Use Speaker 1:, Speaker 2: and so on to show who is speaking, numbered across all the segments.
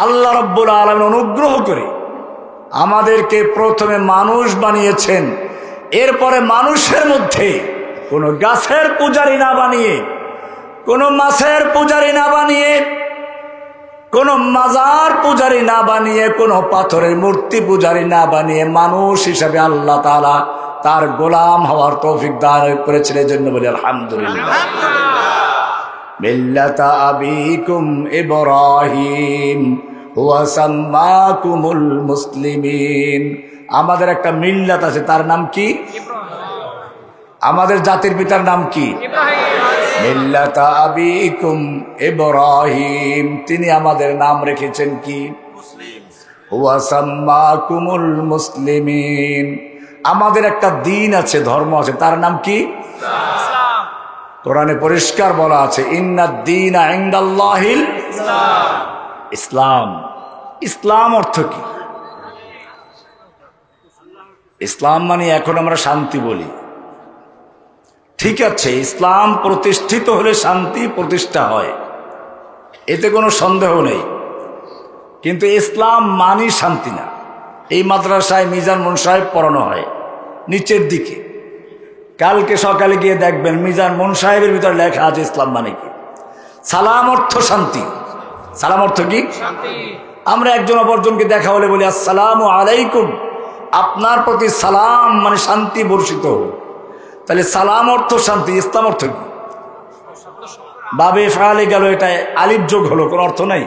Speaker 1: আল্লাহ রাব্বুল আলামিন অনুগ্রহ করে আমাদেরকে প্রথমে মানুষ বানিয়েছেন, এরপরে মানুষের মধ্যে কোনো গাছের পূজারি না বানিয়ে, কোনো মাছের পূজারি না বানিয়ে, কোনো মাজার পূজারি না বানিয়ে, কোনো পাথরের মূর্তি পূজারি না বানিয়ে মানুষ হিসাবে আল্লাহ তাআলা তার গোলাম হওয়ার তৌফিক দান করেছেন। এই জন্য বলি আলহামদুলিল্লাহ। মিল্লাতা আবিকুম ইব্রাহিম ওয়া সাম্মাকুমুল মুসলিমিন। আমাদের একটা মিল্লাত আছে, তার নাম কি? আমাদের জাতির পিতার নাম কি? মিল্লাতা আবিকুম ইব্রাহিম। তিনি আমাদের নাম রেখেছেন কি? ওয়া সাম্মাকুমুল মুসলিমিন। আমাদের একটা দিন আছে, ধর্ম আছে, তার নাম কি? কোরআনে পরিষ্কার বলা আছে, ইন্নাদ দীনা ইনদাল্লাহিল ইসলাম। ইসলাম অর্থ কি? ইসলাম মানে এখন আমরা শান্তি বলি, ঠিক আছে, ইসলাম প্রতিষ্ঠিত হলে শান্তি প্রতিষ্ঠা হয়, এতে কোনো সন্দেহ নেই, কিন্তু ইসলাম মানি শান্তি না। এই মাদ্রাসায় মিজান মুন সাহেব পড়ানো হয় নিচের দিকে, কালকে সকালে গিয়ে দেখবেন মিজান মুন সাহেবের ভিতরে লেখা আছে ইসলাম মানে কি। সালাম অর্থ শান্তি। সালাম অর্থ কি? আমরা একজন অপরজনকে দেখা হলে বলি আসসালামু আলাইকুম, আপনার প্রতি সালাম মানে শান্তি বর্ষিত হোক। তাহলে সালাম অর্থ শান্তি, ইসলাম অর্থ কি? বাবে ফালে গেল, এটা আলিফ যোগ হলো, কোন অর্থ নাই।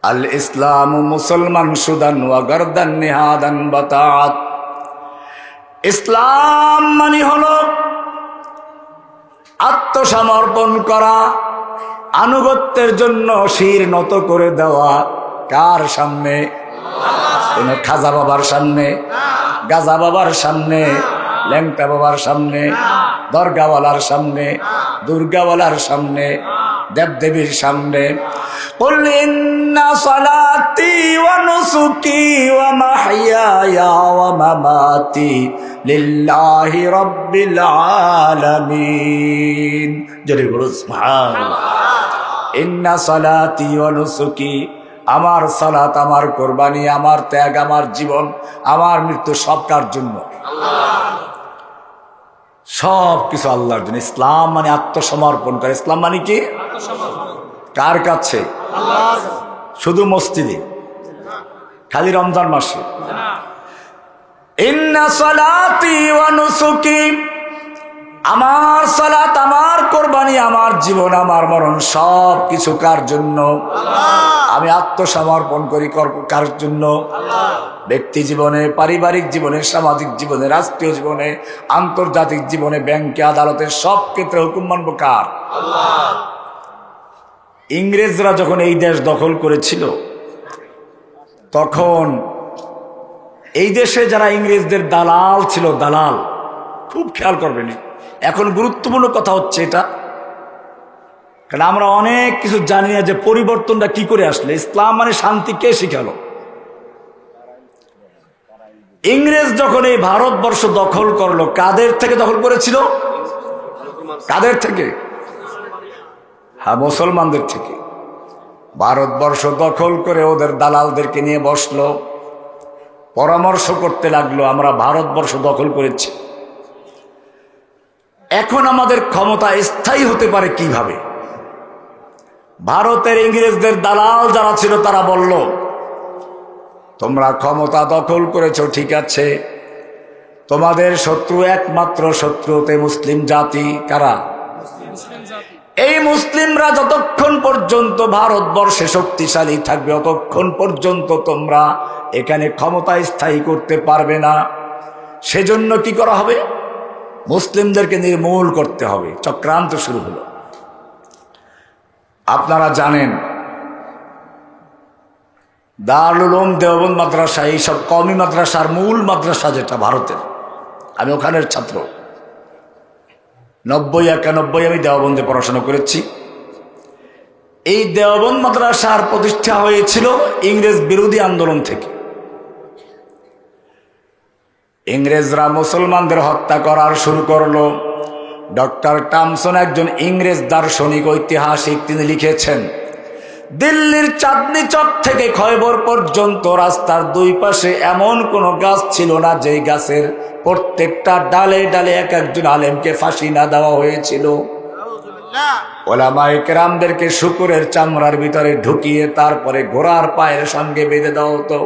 Speaker 1: আল ইসলাম মুসলমান সুদান ওয়া গারদান নিহাদান বাতাত। ইসলাম মানে হলো আত্মসমর্পণ করা, আনুগত্যের জন্য শির নত করে দেওয়া। কার সামনে? কোন খাজা বাবার সামনে, গাজা বাবার সামনে, ল্যাংটা বাবার সামনে, দরগাওয়ালার সামনে, দুর্গাওয়ালার সামনে, দেবদেবীর সামনে। কুল ইন্না সালাতি ওয়া নুসুকি ওয়া মাহইয়ায়া ওয়া মামাতি লিল্লাহি রাব্বিল আলামিন। জোরে বলো সুবহানাল্লাহ। ইন্না সালাতি ওয়া নুসুকি, আমার সালাত, আমার কোরবানি, আমার ত্যাগ, আমার জীবন, আমার মৃত্যু সব কার জন্য? সব কিছু আল্লাহর জন্য। ইসলাম মানে আত্মসমর্পণ করে। ইসলাম মানে কি? কার কাছে? শুধু মসজিদে, খালি রমজান মাসে? ইন্না সালাতি ওয়া নুসুকি, আমার সালাত, আমার কোরবানি, আমার জীবন, আমার মরণ সব কিছু কার জন্য? আমি আত্মসমর্পণ করি কার জন্য? ব্যক্তি জীবনে, পারিবারিক জীবনে, সামাজিক জীবনে, রাষ্ট্রীয় জীবনে, আন্তর্জাতিক জীবনে, ব্যাংকে, আদালতে, সব ক্ষেত্রে হুকুম মানব কার? ইংরেজরা যখন এই দেশ দখল করেছিল, তখন এই দেশে যারা ইংরেজদের দালাল ছিল, দালাল, খুব খেয়াল করবেন, এখন গুরুত্বপূর্ণ কথা হচ্ছে এটা, কারণ আমরা অনেক কিছু জানি না যে পরিবর্তনটা কি করে আসলে। ইসলাম মানে শান্তি কে শিখালো? ইংরেজ যখন এই ভারতবর্ষ দখল করলো, কাদের থেকে দখল করেছিল? কাদের থেকে? হ্যাঁ, মুসলমানদের থেকে। ভারতবর্ষ দখল করে ওদের দালালদেরকে নিয়ে বসলো, পরামর্শ করতে লাগলো, আমরা ভারতবর্ষ দখল করেছি, এখন আমাদের ক্ষমতা স্থায়ী হতে পারে কিভাবে? ভারতের ইংরেজদের দালাল যারা ছিল তারা বলল, তোমরা ক্ষমতা দখল করেছো, ঠিক আছে, তোমাদের শত্রু, একমাত্র শত্রুতে মুসলিম জাতি। কারা? এই মুসলিমরা যতক্ষণ পর্যন্ত ভারতবর্ষে শক্তিশালী থাকবে, ততক্ষণ পর্যন্ত তোমরা এখানে ক্ষমতা স্থায়ী করতে পারবে না। সেজন্য কি করা হবে? মুসলিমদেরকে নির্মূল করতে হবে। চক্রান্ত শুরু হলো। আপনারা জানেন দারুল উলুম দেওবন্দ মাদ্রাসা, এইসব কওমি মাদ্রাসার মূল মাদ্রাসা যেটা ভারতের, আমি ওখানের ছাত্র। 90-91 আমি দেওবন্দে পড়াশোনা করেছি। এই দেওবন্দ মাদ্রাসার প্রতিষ্ঠা হয়েছিল ইংরেজ বিরোধী আন্দোলন থেকে। ইংরেজরা মুসলমানদের হত্যা করার শুরু করলো। ডক্টর টমসন একজন ইংরেজ দার্শনিক, ঐতিহাসিক, তিনি লিখেছেন দিল্লির চাঁদনি চক থেকে খয়বর পর্যন্ত রাস্তার দুই পাশে এমন কোনো গাছ ছিল না যেই গাছের প্রত্যেকটা ডালে ডালে এক একজন আলেমকে ফাঁসি না দেওয়া হয়েছিল। ওলামায়ে কেরামদেরকে শূকরের চামড়ার ভিতরে ঢুকিয়ে তারপরে ঘোড়ার পায়ের সঙ্গে বেঁধে দেওয়া হতো।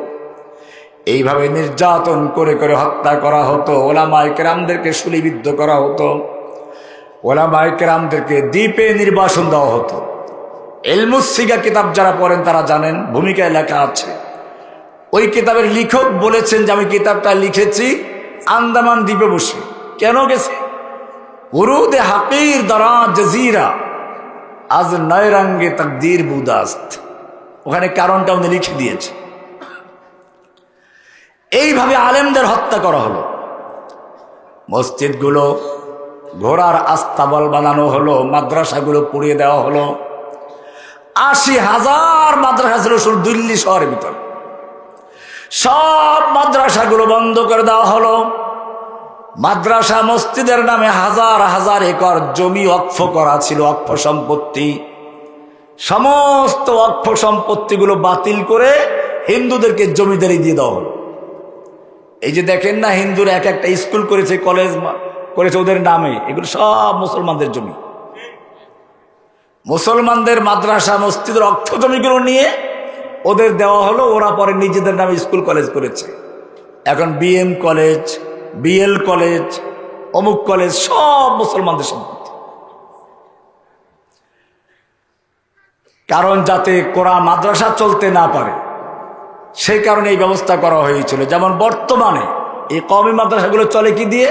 Speaker 1: এইভাবে নির্যাতন করে করে হত্যা করা হতো। ওলামায়ে কেরামদেরকে শুলিবিদ্ধ করা হতো। ওলামায়ে কেরামদেরকে দ্বীপে নির্বাসন দেওয়া হতো। ইলমুস সিগা কিতাব যারা পড়েন তারা জানেন, ভূমিকায় লেখা আছে। ওই কিতাবের লেখক বলেছেন যে আমি কিতাবটা লিখেছি আন্দামান দ্বীপে বসে। কেন গেছে? উরুদে হাকির দরা জাজিরা আজ নয়রঙ্গে তাকদীর বুদাস্ত, ওখানে কারণটা উনি লিখে দিয়েছে। এইভাবে আলেমদের হত্যা করা হলো। মসজিদগুলো ঘোড়ার আস্তাবল বানানো হলো, মাদ্রাসাগুলো পুড়িয়ে দেওয়া হলো। ৮০,০০০ মাদ্রাসা ছিল শুধু দিল্লি শহরের ভিতর, সব মাদ্রাসাগুলো বন্ধ করে দেওয়া হলো। মাদ্রাসা মসজিদের নামে হাজার হাজার একর জমি ওয়াকফ করা ছিল, ওয়াকফ সম্পত্তি। সমস্ত ওয়াকফ সম্পত্তিগুলো বাতিল করে হিন্দুদেরকে জমিদারি দিয়ে দেওয়া হলো। এই যে দেখেন না, হিন্দুরা এক একটা স্কুল করেছে, কলেজ করেছে ওদের নামে, এগুলো সব মুসলমানদের জমি। মুসলমানদের মাদ্রাসা মসজিদের অর্থ জমিগুলো নিয়ে ওদের দেওয়া হলো, ওরা পরে নিজেদের নামে স্কুল কলেজ করেছে। এখন বিএম কলেজ, বিএল কলেজ, অমুক কলেজ সব মুসলমানদের সম্পত্তি। কারণ যাতে কোরআন মাদ্রাসা চলতে না পারে সেই কারণে এই ব্যবস্থা করা হয়েছিল। যেমন বর্তমানে এই কওমি মাদ্রাসাগুলো চলে কি দিয়ে?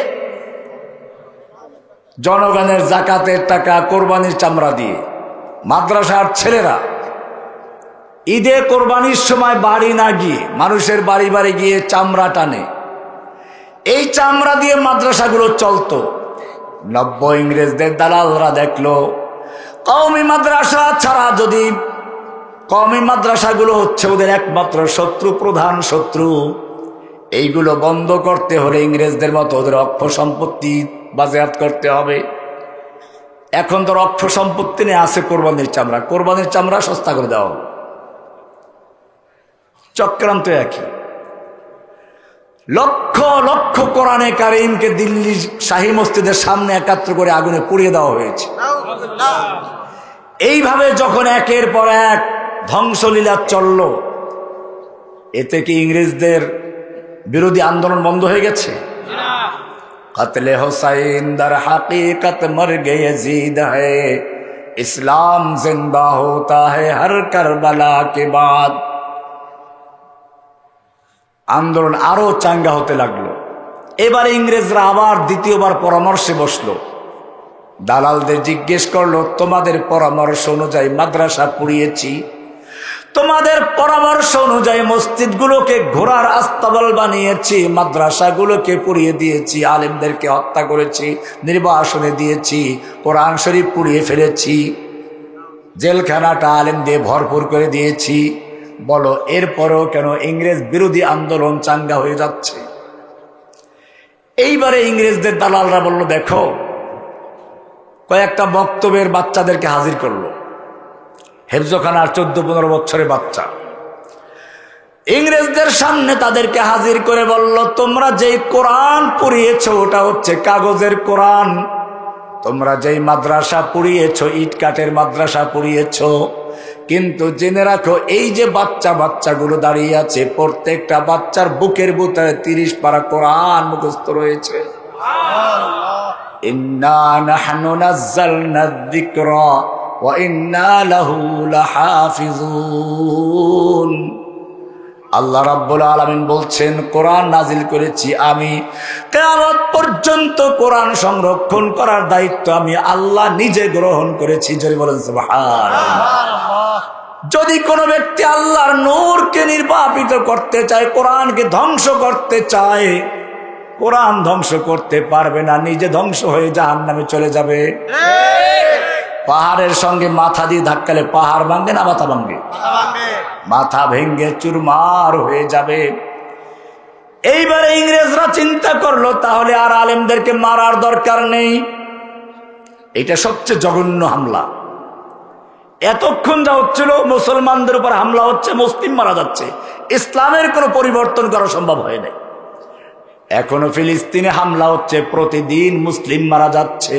Speaker 1: জনগণের জাকাতের টাকা, কোরবানির চামড়া দিয়ে। মাদ্রাসার ছেলেরা ঈদে কোরবানির সময় বাড়ি না গিয়ে মানুষের বাড়ি বাড়ি গিয়ে চামড়া টানে। এই চামড়া দিয়ে মাদ্রাসাগুলো চলতো। নব্য ইংরেজদের দালালরা দেখলো কওমি মাদ্রাসা ছাড়া, যদি কওমি মাদ্রাসাগুলো হচ্ছে ওদের একমাত্র শত্রু, প্রধান শত্রু, এইগুলো বন্ধ করতে হলে ইংরেজদের মতো ওদের অক্ষ সম্পত্তি বাজেয়াপ্ত করতে হবে। এখন তো অক্ষ সম্পত্তি নেই, আছে কোরবানির চামড়া। কোরবানির চামড়া সস্তা করে দেওয়া হবে। চক্রান্ত একই। লক্ষ লক্ষ কোরআনে কারীমকে দিল্লি শাহী মসজিদের সামনে একাত্র করে আগুনে পুড়িয়ে দেওয়া হয়েছে। এইভাবে যখন একের পর এক ধ্বংসলীলা চলল, এতে কি ইংরেজদের বিরোধী আন্দোলন বন্ধ হয়ে গেছে? কতলে হুসাইন দর হাকিকত মর গে यजीद है, ইসলাম জিন্দা होता है हर करबला के बाद। আন্দোলন আরো চাঙ্গা হতে লাগলো। এবারে ইংরেজরা আবার দ্বিতীয়বার পরামর্শে বসলো। দালালদের জিজ্ঞেস করলো, তোমাদের পরামর্শ অনুযায়ী মাদ্রাসা পুড়িয়েছি, তোমাদের পরামর্শ অনুযায়ী মসজিদগুলোকে ঘোড়ার আস্তাবল বানিয়েছি, মাদ্রাসাগুলোকে পুড়িয়ে দিয়েছি, আলেমদেরকে হত্যা করেছি, নির্বাসনে দিয়েছি, কোরআন শরীফ পুড়িয়ে ফেলেছি, জেলখানাটা আলেম দিয়ে ভরপুর করে দিয়েছি। বলো এরপরেও কেন ইংরেজ বিরোধী আন্দোলন চাঙ্গা হয়ে যাচ্ছে? এইবারে ইংরেজদের দালালরা বলল, দেখো, কয়েকটা বক্তব্যের বাচ্চাদেরকে হাজির করলো। হেফজখানার 14-15 বছরের বাচ্চা ইংরেজদের সামনে তাদেরকে হাজির করে বলল, তোমরা যেই কোরআন পুড়িয়েছ ওটা হচ্ছে কাগজের কোরআন, তোমরা যেই মাদ্রাসা পুড়িয়েছ ইট কাঠের মাদ্রাসা পুড়িয়েছ, কিন্তু জেনে রাখো এই যে বাচ্চাগুলো দাঁড়িয়ে আছে, প্রত্যেকটা বাচ্চার বুকের ভিতরে 30 পারা কোরআন মুখস্থ রয়েছে। ইন্না নাহনু নাযালনা যিকরা ওয়া ইন্না লাহু লাহাফিজুন। আল্লাহ রাব্বুল আলামিন বলছেন, কোরআন নাজিল করেছি আমি, কিয়ামত পর্যন্ত কোরআন সংরক্ষণ করার দায়িত্ব আমি আল্লাহ নিজে গ্রহণ করেছি। যদি বলেন সুবহানাল্লাহ। যদি কোনো ব্যক্তি আল্লাহর নূরকে নির্বাপিত করতে চায়, কোরআনকে ধ্বংস করতে চায়, কোরআন ধ্বংস করতে পারবে না, নিজে ধ্বংস হয়ে জাহান্নামে চলে যাবে। পাহাড়ের সঙ্গে মাথা দিয়ে ধাক্কালে পাহাড় ভাঙবে না মাথা ভাঙবে? মাথা ভেঙ্গে চুরমার হয়ে যাবে। এইবারে ইংরেজরা চিন্তা করলো, তাহলে আর আলেমদেরকে মারার দরকার নেই। এটা সবচেয়ে জঘন্য হামলা। এতক্ষণ যা হচ্ছিল মুসলমানদের উপর হামলা হচ্ছে, মুসলিম মারা যাচ্ছে, ইসলামের কোনো পরিবর্তন করা সম্ভব হয় নাই। এখনো ফিলিস্তিনে হামলা হচ্ছে, প্রতিদিন মুসলিম মারা যাচ্ছে।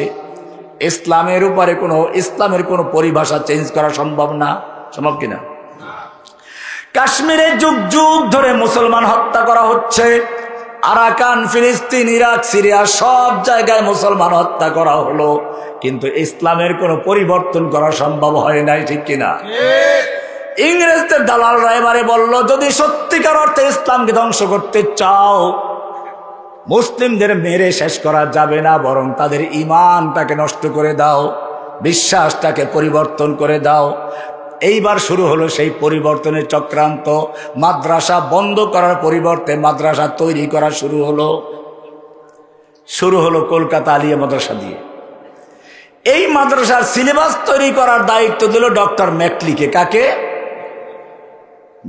Speaker 1: ইসলামের উপরে ইসলামের কোনো পরিভাষা চেঞ্জ করা সম্ভব না, সম্ভব কিনা? কাশ্মীরে যুগ যুগ ধরে মুসলমান হত্যা করা হচ্ছে, আরাকান, ফিলিস্তিন, ইরাক, সিরিয়া সব জায়গায় মুসলমান হত্যা করা হলো, কিন্তু ইসলামের কোনো পরিবর্তন করা সম্ভব হয় নাই, ঠিক কিনা? ইংরেজদের দালালরা এবারে বলল, যদি সত্যিকার অর্থে ইসলামকে ধ্বংস করতে চাও, মুসলিমদের মেরে শেষ করা যাবে না, বরং তাদের ঈমানটাকে নষ্ট করে দাও, বিশ্বাসটাকে পরিবর্তন করে দাও। এইবার শুরু হলো সেই পরিবর্তনের চক্রান্ত। মাদ্রাসা বন্ধ করার পরিবর্তে মাদ্রাসা তৈরি করা শুরু হলো কলকাতা আলিয়া মাদ্রাসা দিয়ে। এই মাদ্রাসার সিলেবাস তৈরি করার দায়িত্ব দিল ডক্টর ম্যাকলিকে। কাকে?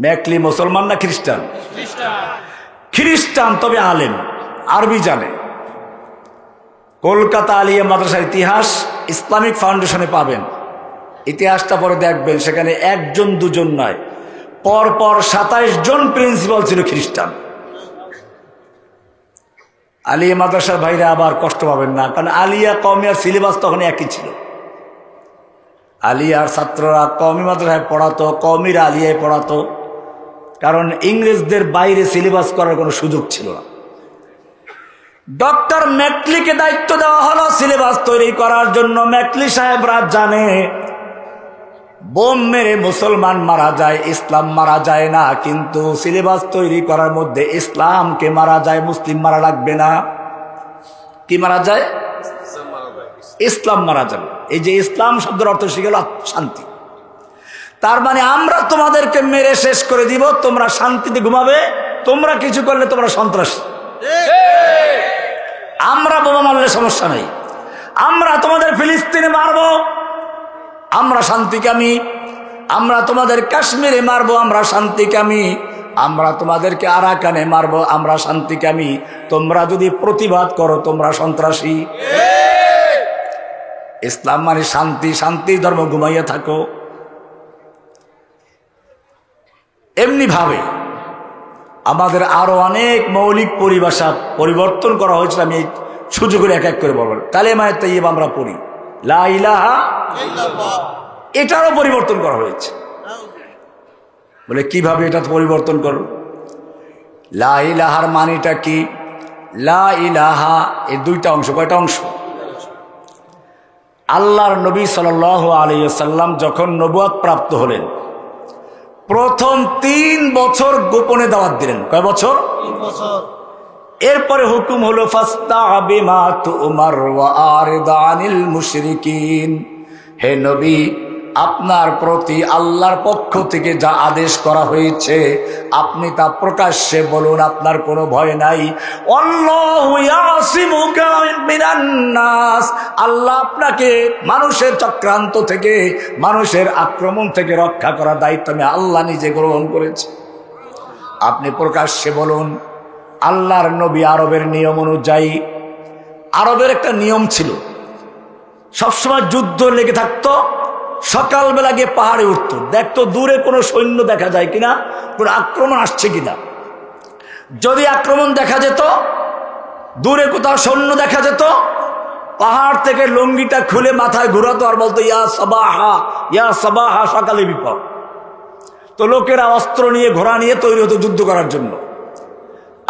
Speaker 1: ম্যাকলি মুসলমান না খ্রিস্টান? খ্রিস্টান, তবে আলেম, আরবি জানে। কলকাতা আলিয়া মাদ্রাসার ইতিহাস ইসলামিক ফাউন্ডেশনে পাবেন। ইতিহাসটা পরে দেখবেন, সেখানে একজন দুজন নয়, পরপর 27 জন প্রিন্সিপাল ছিল খ্রিস্টান। আলিয়া মাদ্রাসার ভাইরা আবার কষ্ট পাবেন না, কারণ আলিয়া কওমিয়ার সিলেবাস তখন একই ছিল। আলিয়ার ছাত্ররা কওমি মাদ্রাসায় পড়াতো, কওমিরা আলিয়ায় পড়াতো, কারণ ইংরেজদের বাইরে সিলেবাস করার কোনো সুযোগ ছিল না। ডক্টর ম্যাকলিকে দায়িত্ব দেওয়া হলো সিলেবাস তৈরি করার জন্য। ম্যাকলি সাহেবরা জানে বোম মেরে মুসলমান মারা যায়, ইসলাম মারা যায় না, কিন্তু সিলেবাস তৈরি করার মধ্যে ইসলামকে মারা যায়, মুসলিম মারা লাগবে না। কি মারা যায়? ইসলাম মারা যাবে। এই যে ইসলাম শব্দের অর্থ শিখে গেল শান্তি। তার মানে আমরা তোমাদেরকে মেরে শেষ করে দিব, তোমরা শান্তিতে ঘুমাবে, তোমরা কিছু করলে তোমরা সন্ত্রাসী। আমরা বোমা মারলে সমস্যা নেই, আমরা তোমাদের ফিলিস্তিনে মারবো, আমরা শান্তিকামী। আমরা তোমাদের কাশ্মীরে মারবো, আমরা শান্তিকামী। আমরা তোমাদেরকে আরাকানে মারবো, আমরা শান্তিকামী। তোমরা যদি প্রতিবাদ করো, তোমরা সন্ত্রাসী। ইসলাম মানে শান্তি, শান্তির ধর্ম, ঘুমাইয়া থাকো। এমনি ভাবে আমাদের আরো অনেক মৌলিক পরিভাষা পরিবর্তন করা হয়েছিল। আমি সুযোগের এক এক করে বলবো। কালেমায়ে তাইয়্যিবা আমরা পড়ি, লা ইলাহা ইল্লাল্লাহ, এটারও পরিবর্তন করা হয়েছে। বলে কিভাবে এটা পরিবর্তন করো? লা ইলাহার মানেটা কি? লা ইলাহা এই দুইটা অংশ। কয়টা অংশ? আল্লাহর নবী সাল্লাল্লাহু আলাইহি ওয়াসাল্লাম যখন নবুয়ত প্রাপ্ত হলেন, প্রথম 3 বছর গোপনে দাওয়াত দিলেন। কয় বছর? 3 বছর। এরপরে হুকুম হলো ফাস্তা বিমা তুমার ওয়া আরিদ আনিল মুশরিকিন। হে নবী, আপনার প্রতি আল্লাহর পক্ষ থেকে যা আদেশ করা হয়েছে আপনি তা প্রকাশ্যে বলুন, আপনার কোনো ভয় নাই। আল্লাহু ইয়াসিমুকা মিনান নাস, আল্লাহ আপনাকে মানুষের চক্রান্ত থেকে, মানুষের আক্রমণ থেকে রক্ষা করার দায়িত্ব আমি আল্লাহ নিজে গ্রহণ করেছি। আপনি প্রকাশ্যে বলুন। আল্লাহর নবী আরবের নিয়ম অনুযায়ী, আরবের একটা নিয়ম ছিল, সবসময় যুদ্ধ লেগে থাকতো। সকালবেলা গিয়ে পাহাড়ে উঠতো, দেখতো দূরে কোনো সৈন্য দেখা যায় কিনা, কোনো আক্রমণ আসছে কিনা। যদি আক্রমণ দেখা যেত, দূরে কোথাও সৈন্য দেখা যেত, পাহাড় থেকে লুঙ্গিটা খুলে মাথায় ঘুরাতো আর বলতো ইয়া সাবাহা, ইয়া সাবাহা, সকালে বিপদ। তো লোকেরা অস্ত্র নিয়ে, ঘোড়া নিয়ে তৈরি হতো যুদ্ধ করার জন্য।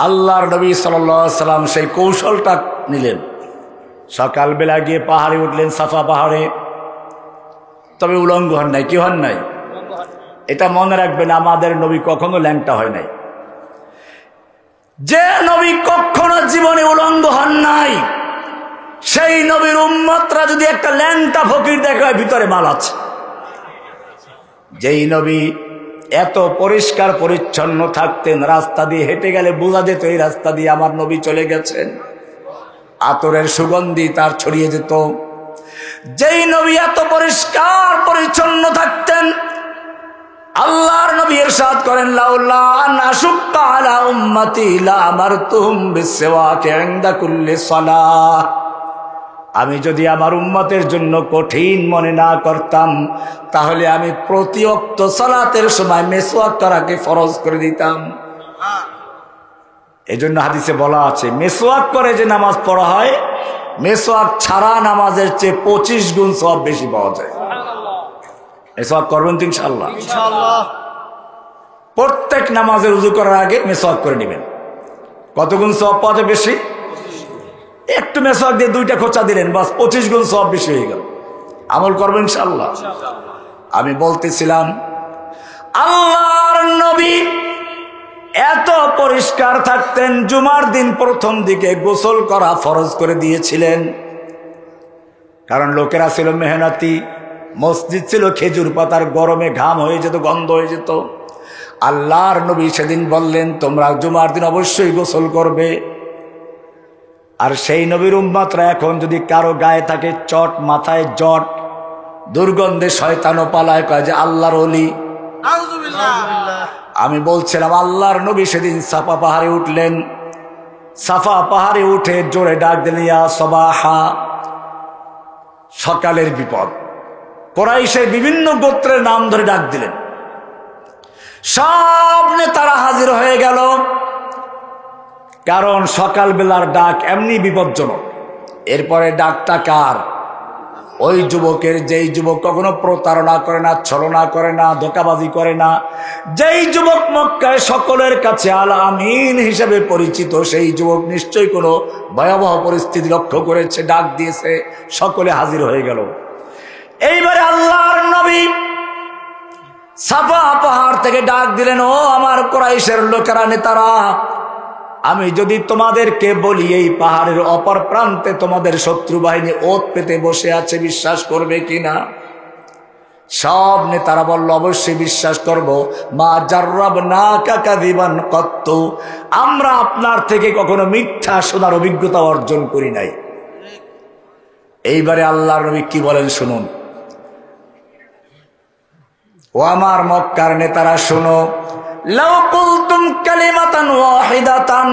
Speaker 1: আল্লাহর নবী সাল্লাল্লাহু আলাইহি সাল্লাম সেই কৌশলটা নিলেন। সকালবেলা গিয়ে পাহাড়ে উঠলেন, সাফা পাহাড়ে। তবে উলঙ্গ হন নাই। কি হন নাই? এটা মনে রাখবেন, আমাদের নবী কখনো ল্যাংটা হয় নাই। যে নবী কখনো জীবনে উলঙ্গ হন নাই, সেই নবীর উম্মতরা যদি একটা ল্যাংটা ফকির দেখায়, ভিতরে মাল আছে। যেই নবী এত পরিষ্কার পরিচ্ছন্ন থাকতেন, রাস্তা দিয়ে হেঁটে গেলে বোঝা যেত এই রাস্তা দিয়ে আমার নবী চলে গেছেন। আতরের সুগন্ধি তার ছড়িয়ে যেত। যেই নবী এত পরিষ্কার পরিচ্ছন্ন থাকতেন, আল্লাহর নবী ইরশাদ করেন, লাউলা আন আশুক্কা আলা উম্মতি লা আমারতুহুম বিসওয়াকি ইনদা কুল্লি সালাহ। আমি যদি আমার উম্মতের জন্য কঠিন মনে না করতাম, তাহলে আমি প্রতি ওয়াক্ত সালাতের সময় মেসওয়াক করাকে ফরজ করে দিতাম। এজন্য হাদিসে বলা আছে, মেসওয়াক করে যে নামাজ পড়া হয়, মেসওয়াক ছাড়া নামাজের চেয়ে 25 গুণ সওয়াব বেশি পাওয়া যায়। মেসওয়াক করবেন তো ইনশাআল্লাহ? প্রত্যেক নামাজের উযু করার আগে মেসওয়াক করে নেবেন। কত গুণ সওয়াব পাওয়া যায় বেশি? একটু মেসওয়াক দিয়ে 2টা খোঁচা দিলেন, বাস 25 গুণ সওয়াব বেশি হয়ে গেল। আমল করবেন ইনশাআল্লাহ? আমি বলতেছিলাম, আল্লাহর নবী এত পরিষ্কার থাকতেন, জুমার দিন প্রথম দিকে গোসল করা ফরজ করে দিয়েছিলেন। কারণ লোকেরা ছিল মেহনতি, মসজিদ ছিল খেজুর পাতার গরমে ঘাম হয়ে যেত, গন্ধ হয়ে যেত। আল্লাহর নবী সেদিন বললেন, তোমরা জুমার দিন অবশ্যই গোসল করবে। আর সেই নবীর উম্মতরা এখন যদি কারো গায়ে থাকে চট, মাথায় জট, দুর্গন্ধে শয়তানও পালায়, কয় যে আল্লাহর ওলি। আমি বলছিলাম, আল্লাহর নবী সেদিন সাফা পাহাড়ে উঠলেন। সাফা পাহাড়ে উঠে জোরে ডাক দিলেন, ইয়া সবাহা, সকালের বিপদ। কুরাইশের বিভিন্ন গোত্রের নাম ধরে ডাক দিলেন। সব নেতারা হাজির হয়ে গেল, কারণ সকালবেলার ডাক এমনি বিপজ্জনক। এরপরে ডাকটা কার? ওই যুবকের, যেই যুবক কখনো প্রতারণা করে না, ছলনা করে না, ধোঁকাবাজি করে না, যেই যুবক মক্কায় সকলের কাছে আল আমিন হিসেবে পরিচিত, সেই যুবক নিশ্চয়ই কোনো ভয়াবহ পরিস্থিতি লক্ষ্য করেছে, ডাক দিয়েছে। সকলে হাজির হয়ে গেল। এইবারে আল্লাহর নবী সাফা পাহাড় থেকে ডাক দিলেন, ও আমার কুরাইশের লোকেরা, নেতারা, আমি যদি তোমাদেরকে বলি এই পাহাড়ের অপর প্রান্তে তোমাদের শত্রু বাহিনী ওত পেতে বসে আছে, বিশ্বাস করবে কিনা? সব নেতারা বলল, অবশ্যই বিশ্বাস করব। মা জাররাবনাকা কাযিবান কত্তু, আমরা আপনার থেকে কখনো মিথ্যা শোনার অভিজ্ঞতা অর্জন করি নাই। এইবারে আল্লাহর নবী কি বলেন শুনুন। ও আমার মক্কার নেতারা শোনো, লাউ কুলতুম কালিমাতান ওয়াহিদাতান,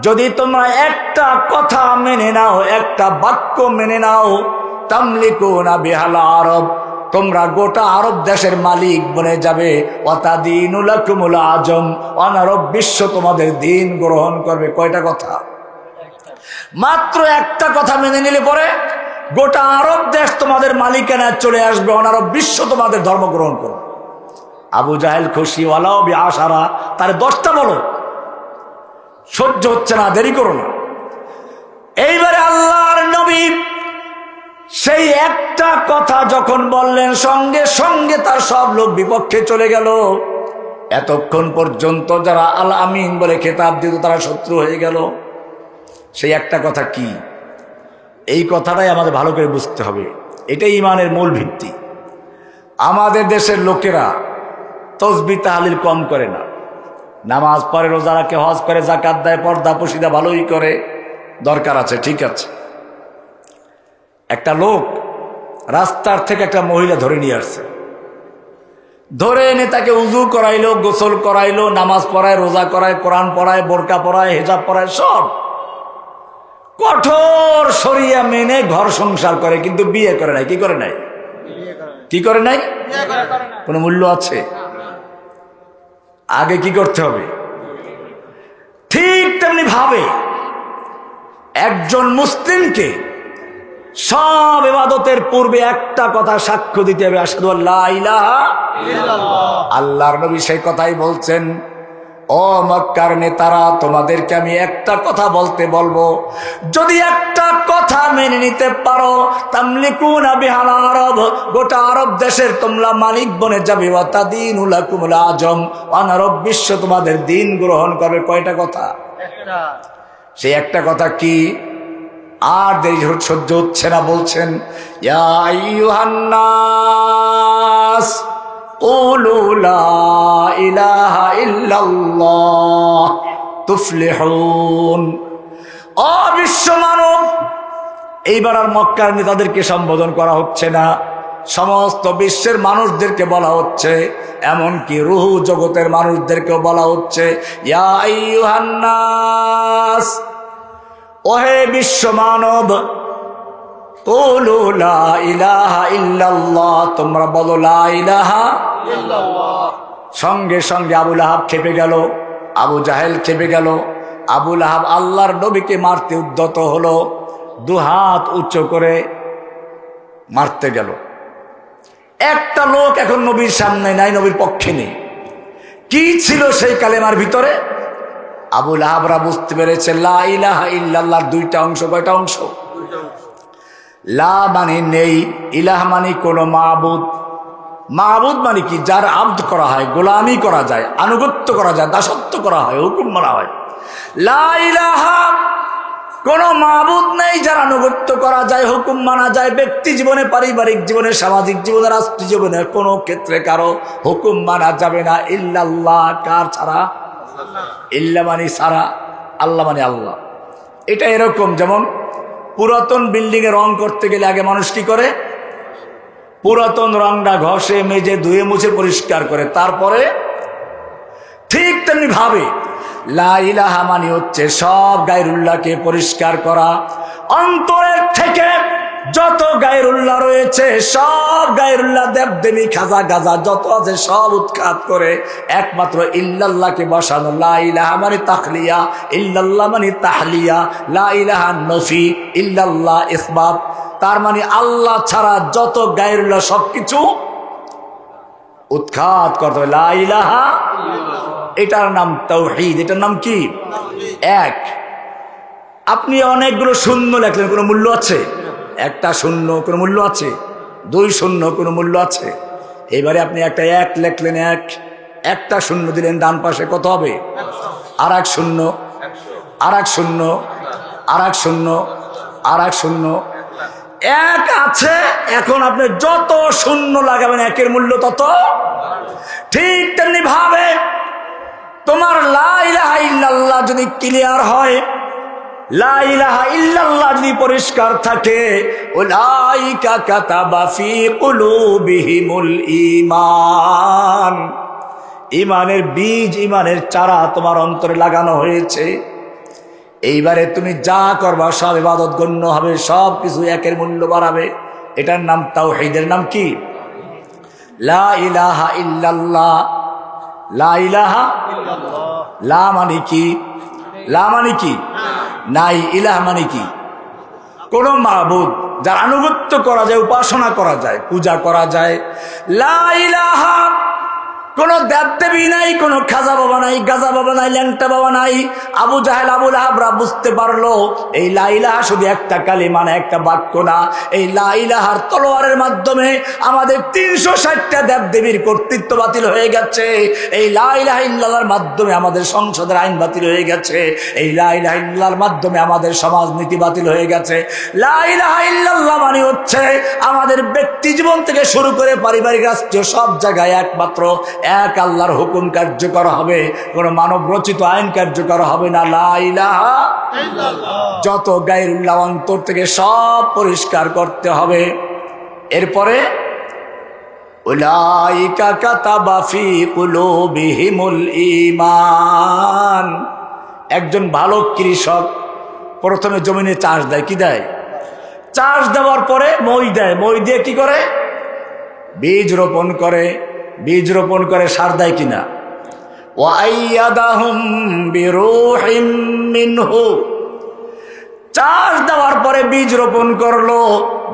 Speaker 1: যদি তোমরা একটা কথা মেনে নাও, একটা বাক্য মেনে নাও, তামলিকুনা বিহাল আরব, তোমরা গোটা আরব দেশের মালিক বনে যাবে। ওয়াতাদিনু লাকুমুল আজম, অনারব বিশ্ব তোমাদের দিন গ্রহণ করবে। কয়টা কথা? মাত্র একটা কথা মেনে নিলে পরে গোটা আরব দেশ তোমাদের মালিকানা চলে আসবে, অনারব বিশ্ব তোমাদের ধর্ম গ্রহণ করবে। আবু জাহেল খুশি, ওয়ালাও বিআশারা, তার 10টা বলো, সহ্য হচ্ছে না, দেরি করো না। এইবারে আল্লাহর নবী সেই একটা কথা যখন বললেন, সঙ্গে সঙ্গে তার সব লোক বিপক্ষে চলে গেল। এতক্ষণ পর্যন্ত যারা আল আমিন বলে খেতাব দিত, তারা শত্রু হয়ে গেল। সেই একটা কথা কি? এই কথাটাই আমাদের ভালো করে বুঝতে হবে। এটাই ঈমানের মূল ভিত্তি। আমাদের দেশের লোকেরা তসবিহ তাহলিল কম করে না, নামাজ পড়ে, রোজা রাখে, হজ করে, যাকাত দেয়, পর্দা পশিদা ভালোই করে, দরকার আছে, ঠিক আছে। একটা লোক রাস্তার থেকে একটা মহিলা ধরে নিয়ে আসছে, ধরে এনে তাকে উজু করাইলো, গোসল করাইলো, নামাজ পড়ায়, রোজা করায়, কোরআন পড়ায়, বোরকা পড়ায়, হেজাব পড়ায়, সব কঠোর শরিয়া মেনে ঘর সংসার করে, কিন্তু বিয়ে করে নাই। কি করে নাই? কি করে নাই? কোনো মূল্য আছে? আগে কি করতে হবে? ঠিক তেমনি ভাবে একজন মুসলিমকে সব ইবাদতের পূর্বে একটা কথা সাক্ষ্য দিতে হবে, আশহাদু আল্লা ইলাহা ইল্লাল্লাহ। আল্লাহর নবী সেই কথাই বলছেন, ও মক্কার নেতারা, তোমাদেরকে আমি একটা কথা বলবো, যদি একটা কথা মেনে নিতে পারো, তামলিকুনা বিহাল আরব, গোটা আরব দেশের তোমরা মালিক বনে যাবে। ওয়াতাদিনু লাকুমুল আজম, অনারব বিশ্ব তোমাদের দিন গ্রহণ করবে। কয়টা কথা? সেই একটা কথা কি? আর দেরি সহ্য হচ্ছে না, বলছেন, ইয়া আইয়ুহান নাস কুলু লা ইলাহা ইল্লাল্লাহ তুফলিহুন। ও বিশ্ব মানব, এইবার আর মক্কার নেতাদেরকে সম্বোধন করা হচ্ছে না, সমস্ত বিশ্বের মানুষদেরকে বলা হচ্ছে, এমনকি রুহু জগতের মানুষদেরকেও বলা হচ্ছে, ইয়া আইয়ুহান নাস, ওহে বিশ্ব মানব, কুলু লা ইলাহা ইল্লাল্লাহ, তোমরা বলো লা ইলাহা
Speaker 2: ইল্লাল্লাহ।
Speaker 1: সঙ্গে সঙ্গে আবু লাহাব খেপে গেল, আবু জাহেল খেপে গেল। আবু লাহাব আল্লাহর নবীকে মারতে উদ্যত হলো, দুহাত উচ্চ করে মারতে গেল। একটা লোক এখন নবীর সামনে নাই, নবীর পক্ষে নেই। কি ছিল সেই কালেমার ভিতরে? আবু লাহাবরা বুঝতে পেরেছে লা ইলাহা ইল্লাল্লাহর দুইটা অংশ। কয়টা অংশ? লা মানে নেই, ইলাহ মানে কোন মাবুদ। মাবুদ মানে কি? যার আব্দ করা হয়, গোলামি করা যায়, আনুগত্য করা যায়, দাসত্ব করা হয়, হুকুম মানা হয়। লা ইলাহা, কোন মাবুদ নেই যার আনুগত্য করা যায়, হুকুম মানা যায়। ব্যক্তি জীবনে, পারিবারিক জীবনে, সামাজিক জীবনে, রাষ্ট্রীয় জীবনে কোনো ক্ষেত্রে কারো হুকুম মানা যাবে না ইল্লাল্লাহ। কার ছাড়া? ইল্লা মানে ছাড়া, আল্লাহ মানে আল্লাহ। এটা এরকম যেমন পুরাতন বিল্ডিং এ রং করতে গেলে আগে মানুষ কি করে? পুরাতন রংটা ঘষে মেজে ধুয়ে মুছে পরিষ্কার করে, তারপরে ঠিক তেমনি ভাবে লা ইলাহা মানে হচ্ছে সব গায়রুল্লাহকে পরিষ্কার করা। অন্তরের থেকে যত গায়রুল্লাহ রয়েছে, সব গায়রুল্লাহ, দেবদেবী, খাজা গাজা যত আছে সব উৎখাত করে একমাত্র ইল্লাল্লাহকে বসানো। লা ইলাহা মানে তাখলিয়া, ইল্লাল্লাহ মানে তাহলিয়া। লা ইলাহা নফি, ইল্লাল্লাহ ইসবাত। তার মানে আল্লাহ ছাড়া যত গায়রুল্লাহ সবকিছু উৎখাত করতে হবে। লা ইলাহা, এটার নাম তাওহীদ। এটার নাম কি? এক। আপনি অনেকগুলো শূন্য লেখলেন, কোনো মূল্য আছে? একটা শূন্য, কোনো মূল্য আছে? দুই শূন্য, কোনো মূল্য আছে? এবারে আপনি একটা এক লেখলেন, একটা শূন্য দিলেন, ডান পাশে কত হবে? আর এক শূন্য, আর এক শূন্য, আর এক শূন্য, আর এক শূন্য। এক আছে। এখন আপনি যত শূন্য লাগাবেন একের মূল্য তত। ঠিক তেমনি ভাবে তোমার লা ইলাহা ইল্লাল্লাহ যদি ক্লিয়ার হয়, লা ইলাহা ইল্লাল্লাহ যদি পরিষ্কার থাকে, উলাইকা কাতাবা ফি কুলুবিহিমুল ঈমান, ঈমানের বীজ, ঈমানের চারা তোমার অন্তরে লাগানো হয়েছে। এইবারে তুমি যা করবা সব ইবাদত গণ্য হবে, সব কিছু একের মূল্য বাড়াবে। এটার নাম তাওহীদের নাম কি? লা ইলাহা ইল্লাল্লাহ। লা ইলাহা
Speaker 2: ইল্লাল্লাহ।
Speaker 1: লা মানে কি? লা মানে কি? নাই। ইলাহ মানে কি? কোন মাবুদ যার আনুগত্য করা যায়, উপাসনা করা যায়, পূজা করা যায়। লা ইলাহা, কোন দেবদেবী নাই, কোন খাজা বাবা নাই, গাজা বাবা নাই, ল্যাংটা বাবা নাই। আবু জাহেল, আবু লাহাবরা বুঝতে পারলো এই লা ইলাহা শুধু একটা কালিমা না, একটা বাক্য না। এই লা ইলাহার তলোয়ারের মাধ্যমে আমাদের 360টা দেবদেবীর কর্তৃত্ব বাতিল হয়ে গেছে। এই লা ইলাহা ইল্লাল্লাহর মাধ্যমে আমাদের সংসদের আইন বাতিল হয়ে গেছে। এই লা ইলাহা ইল্লাল্লাহর মাধ্যমে আমাদের সমাজ নীতি বাতিল হয়ে গেছে। লা ইলাহা ইল্লাল্লাহ মানে হচ্ছে আমাদের ব্যক্তি জীবন থেকে শুরু করে পারিবারিক, রাষ্ট্রীয় সব জায়গায় একমাত্র এক আল্লাহর হুকুম কার্যকর হবে, কোন মানব রচিত আইন কার্যকর হবে না। লা ইলাহা
Speaker 2: ইল্লাল্লাহ।
Speaker 1: যত গায়রুল্লাহ অন্তর থেকে সব পরিষ্কার করতে হবে। এরপরে উলাইকা কাতাবা ফি কুলুবিহিমুল ঈমান। একজন ভালো কৃষক প্রথমে জমিনে চাষ দেয়। কি দেয়? চাষ দেওয়ার পরে মই দেয়। মই দিয়ে কি করে? বীজ রোপণ করে। বীজ রোপণ করে সার দেয় কিনা? ওয়াইয়াদাহুম বিরূহিম মিনহু। চাষ দেওয়ার পরে বীজ রোপণ করলো।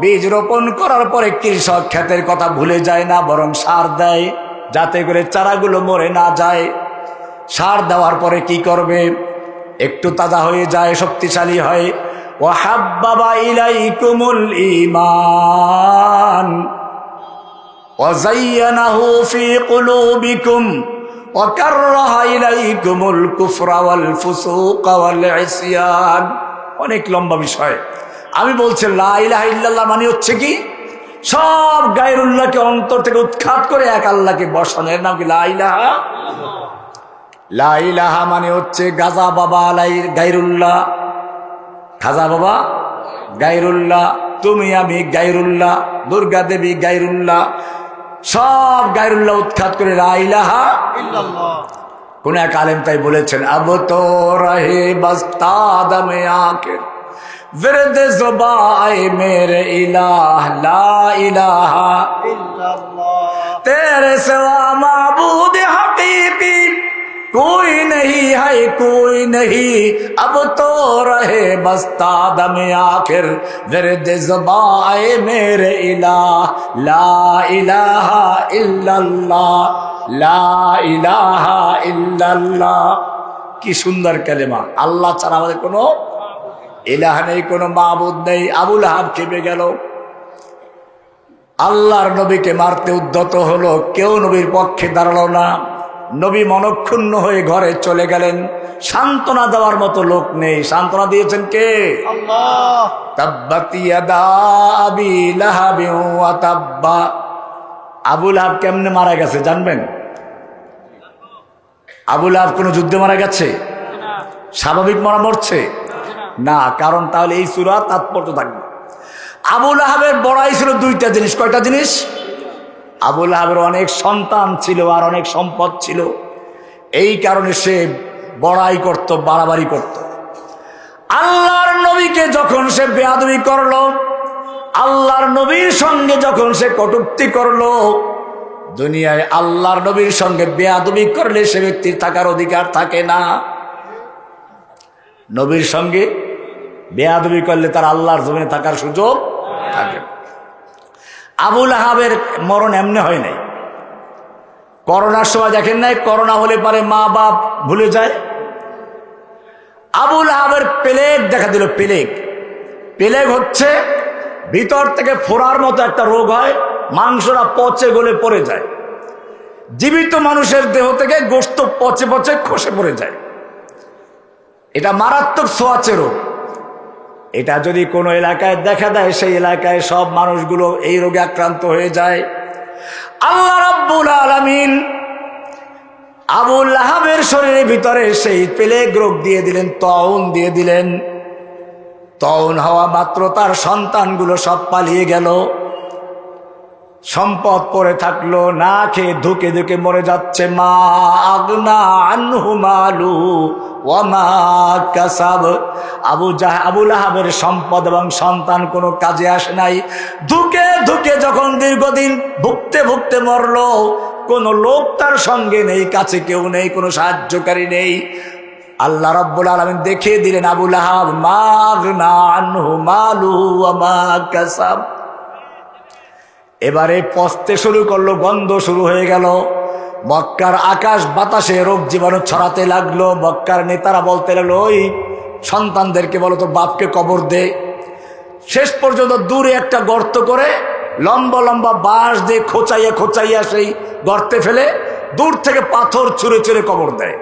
Speaker 1: বীজ রোপণ করার পরে কৃষক ক্ষেতের কথা ভুলে যায় না, বরং সার দেয় যাতে করে চারাগুলো মরে না যায়। সার দেওয়ার পরে কি করবে? একটু তাজা হয়ে যায়, শক্তিশালী হয়। ওয়াহাব্বাবা ইলাইকুমুল ঈমান ওয়াযায়্যানাহু ফি কুলুবিকুম ওয়াকাররাহা ইলাইকুমুল কুফরা ওয়াল ফুসুকা ওয়াল ইসয়ান। অনেক লম্বা বিষয়। আমি বলছি লা ইলাহা ইল্লাল্লাহ মানে হচ্ছে কি? সব গায়রুল্লাহকে অন্তর থেকে উৎখাত করে এক আল্লাহকে বসানো। এর নাম কি? লা ইলাহা। লা ইলাহা মানে হচ্ছে গাজা বাবা গায়রুল্লাহ, খাজা বাবা গায়রুল্লাহ, তুমি আমি গায়রুল্লাহ, দুর্গা দেবী গায়রুল্লাহ, সব গায়রুল্লাহ উৎখাত করে লা ইলাহা
Speaker 2: ইল্লাল্লাহ।
Speaker 1: কোন এক আলেম তাই বলেছেন, আব তো রহে বস্তাদ মে আখির विरद ज़ुबां आए मेरे इलाह ला इलाहा
Speaker 2: इल्लल्लाह
Speaker 1: तेरे सिवा माबूद हकीकी कोई नहीं है कोई नहीं अब तो रहे बस्ता दम आखिर विरद ज़ुबां आए मेरे इलाह ला इलाहा इल्लल्लाह ला इलाहा इल्लल्लाह। কি সুন্দর কালেমা। আল্লাহ ছাড়া আমাদের কোনো ইলাহ নেই, কোনো মাবুদ নেই। আবু লাহাব কেঁপে গেল, আল্লাহর নবীকে মারতে উদ্যত হলো, কেউ নবীর পক্ষে দাঁড়ালো না। নবী মনক্ষুণ্ণ হয়ে ঘরে চলে গেলেন। সান্ত্বনা দেওয়ার মতো লোক নেই। সান্ত্বনা দিয়েছেন কে?
Speaker 2: আল্লাহ।
Speaker 1: তাব্বাত ইয়াদা আবি লাহাবিন ওয়া তাব্বা। আবু লাহাব কেমনে মারা গেছে জানবেন? আবু লাহাব কোন যুদ্ধে মারা গেছে? স্বাভাবিক মরছে না, কারণ তাহলে এই সূরা তাৎপর্য থাকবে। আবু লাহাবের বড়াই ছিল দুইটা জিনিস। কয়টা জিনিস? আবু লাহাবের অনেক সন্তান ছিল আর অনেক সম্পদ ছিল, এই কারণে সে বড়াই করত, বাড়াবাড়ি করত। আল্লাহর নবীকে যখন সে বেয়াদবি করলো, আল্লাহর নবীর সঙ্গে যখন সে কটূক্তি করলো, দুনিয়ায় আল্লাহর নবীর সঙ্গে বেয়াদবি করলে সে ব্যক্তির থাকার অধিকার থাকে না। নবীর সঙ্গে বেয়াদবি করলে তার আল্লাহর জমিনে থাকার সুযোগ থাকে না। আবু লাহাবের মরণ এমনি হয় নাই। করোনার সময় দেখেন নাই, করোনা হলে পারে মা বাপ ভুলে যায়। আবু লাহাবের প্লেগ দেখা দিল। প্লেগ হচ্ছে ভিতর থেকে ফোড়ার মতো একটা রোগ হয়, মাংসরা পচে গলে পড়ে যায়। জীবিত মানুষের দেহ থেকে গোশত পচে পচে খসে পড়ে যায়। এটা মারাত্মক ছোঁয়াচে রোগ। এটা যদি কোনো এলাকায় দেখা দেয়, সেই এলাকায় সব মানুষগুলো এই রোগে আক্রান্ত হয়ে যায়। আল্লাহ রাব্বুল আলামিন আবু লাহাবের শরীরের ভিতরে সেই প্লেগ রোগ দিয়ে দিলেন, তাউন দিয়ে দিলেন। তাউন হওয়া মাত্র তার সন্তানগুলো সব পালিয়ে গেল। সম্পদ পড়ে থাকলো, না খেয়ে ধুকে ধুকে মরে যাচ্ছে। মা আগনা আনহু মালু ওয়া মা কাসাব। আবু লাহাবের সম্পদ এবং সন্তান কোনো কাজে আসে নাই। ধুকে ধুকে যখন দীর্ঘদিন ভুগতে ভুগতে মরলো, কোনো লোক তার সঙ্গে নেই, কাছে কেউ নেই, কোনো সাহায্যকারী নেই। আল্লাহ রাব্বুল আলামিন দেখিয়ে দিলেন আবু লাহাব মা আগনা আনহু মালু ওয়া মা কাসাব। এবারে পচতে শুরু করলো, গন্ধ শুরু হয়ে গেল। মক্কার আকাশ বাতাসে রোগ জীবাণু ছড়াতে লাগলো। মক্কার নেতারা বলতে লাগলো, ওই সন্তানদেরকে বলো তো বাপকে কবর দে। শেষ পর্যন্ত দূরে একটা গর্ত করে লম্বা লম্বা বাঁশ দিয়ে খোঁচাইয়া খোঁচাইয়া সেই গর্তে ফেলে দূর থেকে পাথর ছুঁড়ে ছুঁড়ে কবর দেয়।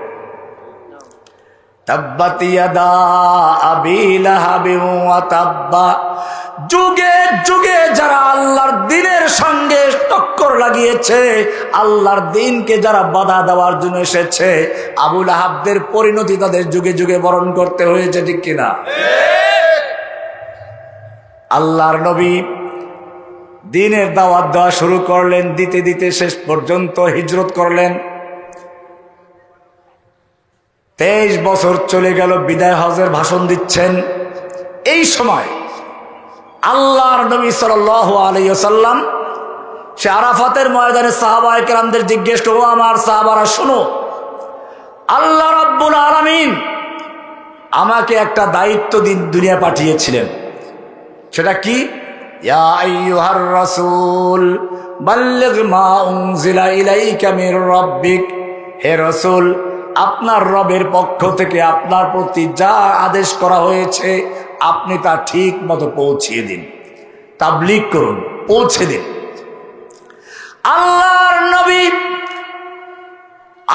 Speaker 1: তাব্বাত ইয়াদা আবি লাহাবিন ওয়া তাব্বা। যুগে যুগে যারা আল্লাহর দ্বীনের সঙ্গে টক্কর লাগিয়েছে, আল্লাহর দ্বীনকে যারা বাধা দেওয়ার জন্য এসেছে, আবু লাহাবদের পরিণতি তাদের যুগে যুগে বরণ করতে হয়েছে, ঠিক কিনা? আল্লাহর নবী দ্বীনের দাওয়াত দেওয়া শুরু করলেন, দিতে দিতে শেষ পর্যন্ত হিজরত করলেন। 23 বছর চলে গেল, বিদায় হজের ভাষণ দিচ্ছেন। এই সময় আল্লাহর নবী সাল্লাল্লাহু আলাইহি ওয়াসাল্লাম সে আরাফাতের ময়দানে সাহাবায়ে কেরামদের জিজ্ঞেস করলো, আমার সাহাবারা শোনো, আল্লাহ রাব্বুল আলামিন আমাকে একটা দায়িত্ব দুনিয়া পাঠিয়েছিলেন। সেটা কি? ইয়া আইয়ুহার রাসূল বাল্লিগ মা উনজিলা ইলাইকা মির রাব্বিক। হে রাসূল, আপনার রবের পক্ষ থেকে আপনার প্রতি যা আদেশ করা হয়েছে আপনি তা ঠিক মতো পৌঁছিয়ে দিন, তাবলীগ করুন, পৌঁছে দিন। আল্লাহর নবী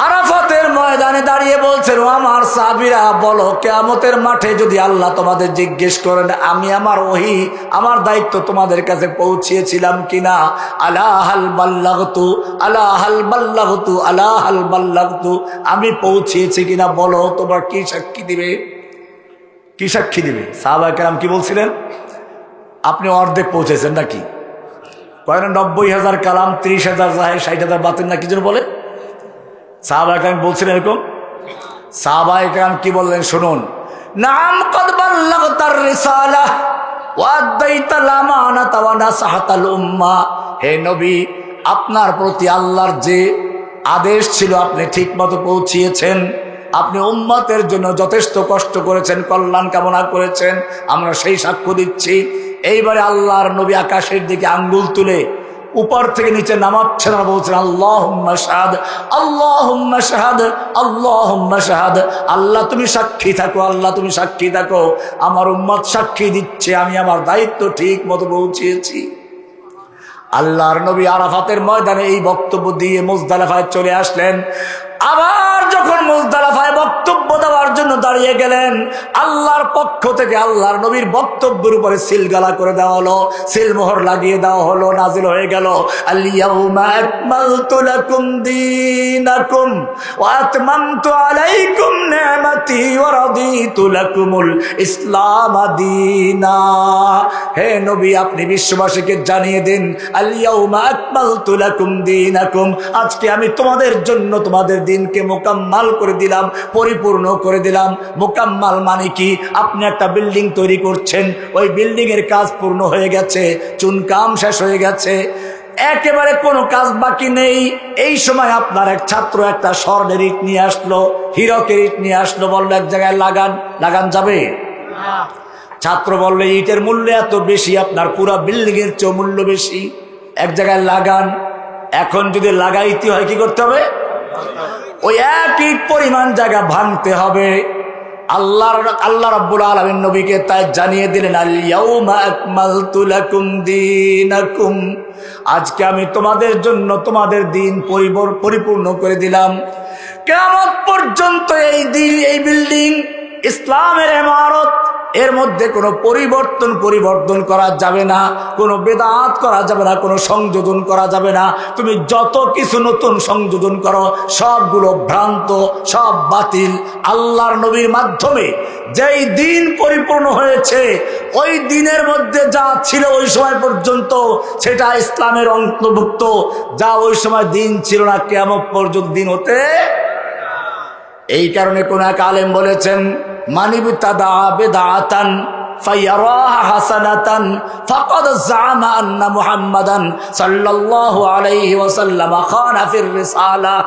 Speaker 1: আরাফাতের ময়দানে দাঁড়িয়ে বলছেন, ও আমার সাহাবীরা, বলো কিয়ামতের মাঠে যদি আল্লাহ তোমাদের জিজ্ঞেস করেন আমি আমার ওহী, আমার দায়িত্ব তোমাদের কাছে পৌঁছিয়েছিলাম কিনা? আলা হাল বাল্লাগতু, আলা হাল বাল্লাগতু, আলা হাল বাল্লাগতু, আমি পৌঁছিয়েছি কিনা বলো। তোমরা কি সাক্ষী দিবে? কি সাক্ষী দিবে? সাহাবায়ে কেরাম কি বলছিলেন? আপনি অর্ধেক পৌঁছেছেন নাকি? কয় না 90,000 কালাম, 30,000 জাহের, 60,000 বাতিল, না কি যেন বলে। সাহাবায়ে কেরাম বলছিলেন এরকম। সাহাবায়ে কেরাম কি বললেন শুনুন, নাম কদ বাল্লাগতার রিসালাহ ওয়া আদাইতাল আমানাতা ওয়া নাসাহতাল উম্মাহ। হে নবী, আপনার প্রতি আল্লাহর যে আদেশ ছিল আপনি ঠিকমতো পৌঁছিয়েছেন। আপনি উম্মতের জন্য যথেষ্ট কষ্ট করেছেন, কল্যাণ কামনা করেছেন, আমরা সেই সাক্ষ্য দিচ্ছি। এইবারে আল্লাহর নবী আকাশের দিকে আঙ্গুল তুলে উপর থেকে নিচে নামাচ্ছেন আর বলছেন আল্লাহুম্মা শাহাদ, আল্লাহুম্মা শাহাদ, আল্লাহুম্মা শাহাদ। আল্লাহ তুমি সাক্ষী থাকো, আল্লাহ তুমি সাক্ষী থাকো, আমার উম্মত সাক্ষী দিচ্ছে আমি আমার দায়িত্ব ঠিক মতো পৌঁছিয়েছি। আল্লাহর নবী আরাফাতের ময়দানে এই বক্তব্য দিয়ে মুজদালিফায় চলে আসলেন। আবার যখন মুজদালিফায় বক্তব্য দেওয়ার জন্য দাঁড়িয়ে গেলেন, আল্লাহর পক্ষ থেকে আল্লাহর নবীর বক্তব্যের উপরে সিলগালা করে দেওয়া হলো, সিলমোহর লাগিয়ে দেওয়া হলো, নাজিল হয়ে গেল আল ইয়াউমা আকমালতু লাকুম দীনাকুম ওয়া আতমামতু আলাইকুম নি'মাতি ওয়া রাদিতু লাকুমুল ইসলাম দীনা। হে নবী, আপনি বিশ্ববাসীকে জানিয়ে দিন আল ইয়াউমা আকমালতু লাকুম দীনাকুম, আজকে আমি তোমাদের জন্য তোমাদের দিনকে মোকাম্মাল করে দিলাম, পরিপূর্ণ করে দিলাম। মোকাম্মাল মানে কি? আপনি একটা বিল্ডিং তৈরি করছেন, ওই বিল্ডিং এর কাজ পূর্ণ হয়ে গেছে, চুনকাম শেষ হয়ে গেছে, একেবারে কোনো কাজ বাকি নেই। এই সময় আপনার এক ছাত্র একটা স্বর্ণের ইট নিয়ে আসলো, হীরকের ইট নিয়ে আসলো, বললো এক জায়গায় লাগান। লাগান যাবে? ছাত্র বললো ইটের মূল্য এত বেশি, আপনার পুরা বিল্ডিং এর চেয়ে মূল্য বেশি, এক জায়গায় লাগান। এখন যদি লাগাইতে হয় কি করতে হবে? ওই এক ইট পরিমাণ জায়গা ভাঙতে হবে। আল্লাহ রাব্বুল আলামিন নবীকে তাই জানিয়ে দিলেন আল ইয়াউমা আকমালতু লাকুম দীনাকুম, আজকে আমি তোমাদের জন্য তোমাদের দিন পরিপূর্ণ করে দিলাম। কিয়ামত পর্যন্ত এই দিন, এই বিল্ডিং, ইসলামের ইমারত, এর মধ্যে কোনো পরিবর্তন করা যাবে না, কোনো বেদাত করা যাবে না, কোনো সংযোজন করা যাবে না। তুমি যত কিছু নতুন সংযোজন করো সবগুলো ভ্রান্ত, সব বাতিল। আল্লাহর নবীর মাধ্যমে যেই দিন পরিপূর্ণ হয়েছে, ওই দিনের মধ্যে যা ছিল ওই সময় পর্যন্ত সেটা ইসলামের অন্তর্ভুক্ত, যা ওই সময় দিন ছিল না কিয়ামত পর্যন্ত দিন হতে। এই কারণে কোন এক আলেম বলেছেন মানিবতাদা বিদআতান ফায়ারাহা হাসানাতান ফাকাদ জামা আন্না মুহাম্মাদান সাল্লাল্লাহু আলাইহি ওয়াসাল্লাম খানা ফির রিসালা।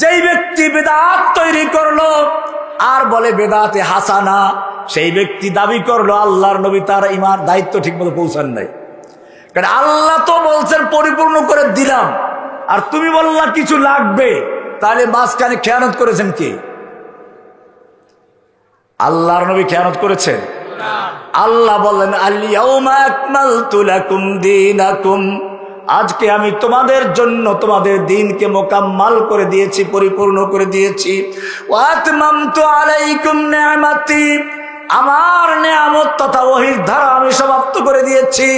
Speaker 1: যেই ব্যক্তি বিদআত তৈরি করলো আর বলে বিদআতে হাসানা, সেই ব্যক্তি দাবি করলো আল্লাহর নবী তার ইমান দায়িত্ব ঠিকমতো পৌঁছান নাই। কারণ আল্লাহ তো বলছেন পরিপূর্ণ করে দিলাম, আর তুমি বললা কিছু লাগবে, তাহলে মাঝখানে খেয়ানত করেছেন কি? আল্লাহর নবী খেয়ানত করেছেন? আল্লাহ বললেন আল ইয়াউমা আকমালতু লাকুম দীনাকুম, আজকে আমি তোমাদের জন্য তোমাদের দিনকে মোকাম্মাল করে দিয়েছি, পরিপূর্ণ করে দিয়েছি। ওয়া আতমামতু আলাইকুম নি'মাতি, আমার নিয়ামত তথা ওহীর ধারা আমি সমাপ্ত করে দিয়েছি।